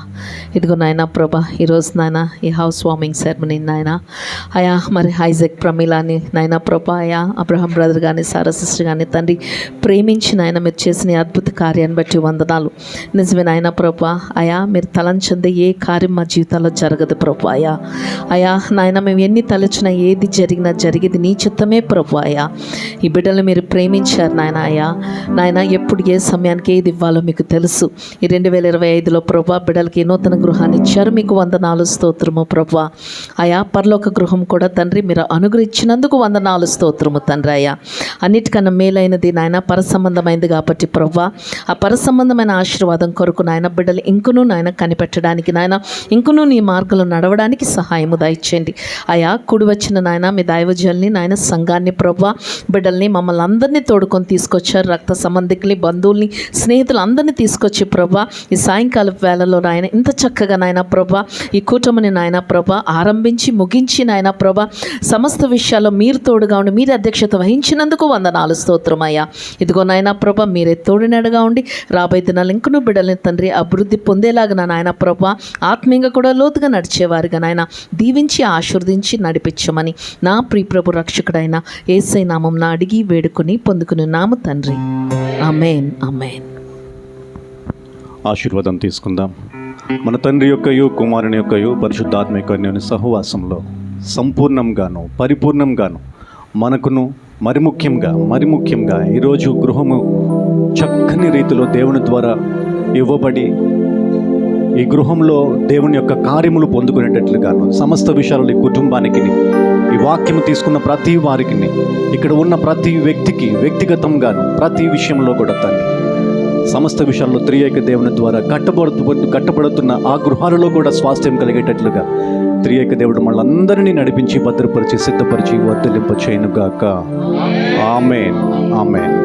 ఇదిగో నాయన ప్రభా, ఈరోజు నాయన ఈ హౌస్ వార్మింగ్ సెరమనీ నాయన అయా, మరి ఐజాక్ ప్రమీలాని నాయన ప్రభా అయా, అబ్రహం బ్రదర్ కానీ సారా సిస్టర్ కానీ తండ్రి ప్రేమించి నాయన మీరు చేసిన ఈ అద్భుత కార్యాన్ని బట్టి వందనాలు. నిజమే నాయన ప్రభా అయా, మీరు తలంచంది ఏ కార్యం మా జీవితాల్లో జరగదు ప్రభా అయా. అయా నాయన మేము ఎన్ని తలచినా ఏది జరిగినా జరిగేది నీ చిత్తమే ప్రభా అయా. ఈ బిడ్డలు మీరు ప్రేమించారు నాయన అయా. నాయన ఎప్పుడు ఏ సమయానికి ఏది ఇవ్వాలో మీకు తెలుసు. ఈ 2025లో ప్రభా బిడ్డలకి నూతన గృహాన్ని ఇచ్చారు, మీకు వందనాలు స్తోత్రము ప్రభా అయా. పరలోక గృహం కూడా తండ్రి మీరు అనుగ్రహించినందుకు వందనాలు స్తోత్రము తండ్రి అయా. అన్నిటికన్నా మేలైనది నాయన పరసంబంధమైనది కాబట్టి ప్రభా, ఆ పరసంబంధమైన ఆశీర్వాదం కొరకు నాయన బిడ్డలు ఇంకును నాయన కనిపెట్టడానికి నాయన ఇంకును నీ మార్గంలో నడవడానికి సహాయము దయచేయండి అయా. కూడి వచ్చిన నాయన మీ దైవజనుల్ని నాయన సంఘాన్ని ప్రభా బిడ్డల్ని మమ్మల్ని అందరినీ తోడుకొని తీసుకొచ్చారు. రక్త సంబంధికుల్ని, బంధువుల్ని, స్నేహితులు అందరినీ తీసుకొచ్చి ప్రభా ఈ సాయంకాల వేళలో నాయన ఇంత చక్కగా నాయన ప్రభా ఈ కూటమిని నాయన ప్రభా ఆరంభించి ముగించి నాయన ప్రభా సమస్త విషయాల్లో మీరు తోడుగా ఉండి మీరు అధ్యక్షత వహించినందుకు వందనాలు స్తోత్రమయ్యా. ఇదిగో నాయన ప్రభా మీరే తోడునడగా ఉండి రాబోయే దినాలు ఇంకనూ బిడ్డలని తండ్రి అభివృద్ధి పొందేలాగా నాయన ప్రభా ఆత్మీయంగా కూడా లోతుగా నడిచేవారుగా నాయన దీవించి ఆశీర్వదించి నడిపించమని నా ప్రియప్రభు రక్షకుడైన యేసయ్య నామం అడిగి వేడుకొని పొందుకుని నాము తండ్రి. ఆమేన్, ఆమేన్. ఆశీర్వాదం తీసుకుందాం. మన తండ్రి యొక్కయు కుమారుని యొక్కయు పరిశుద్ధాత్మ యొక్క సహవాసంలో సంపూర్ణంగాను పరిపూర్ణంగాను మనకును మరి ముఖ్యంగా ఈరోజు గృహము చక్కని రీతిలో దేవుని ద్వారా ఇవ్వబడి ఈ గృహంలో దేవుని యొక్క కార్యములు పొందుకునేటట్లుగాను సమస్త విషయాలు ఈ కుటుంబానికి, ఈ వాక్యము తీసుకున్న ప్రతి వారికి, ఇక్కడ ఉన్న ప్రతి వ్యక్తికి వ్యక్తిగతంగాను ప్రతి విషయంలో కూడా తండ్రి సమస్త విషయాల్లో త్రియేక దేవుని ద్వారా కట్టబడుతున్న ఆ గృహాలలో కూడా స్వాస్థ్యం కలిగేటట్లుగా త్రియేక దేవుడు మళ్ళందరినీ నడిపించి భద్రపరిచి సిద్ధపరిచి వర్ధలింప చేయనుగాక. ఆమేన్, ఆమేన్.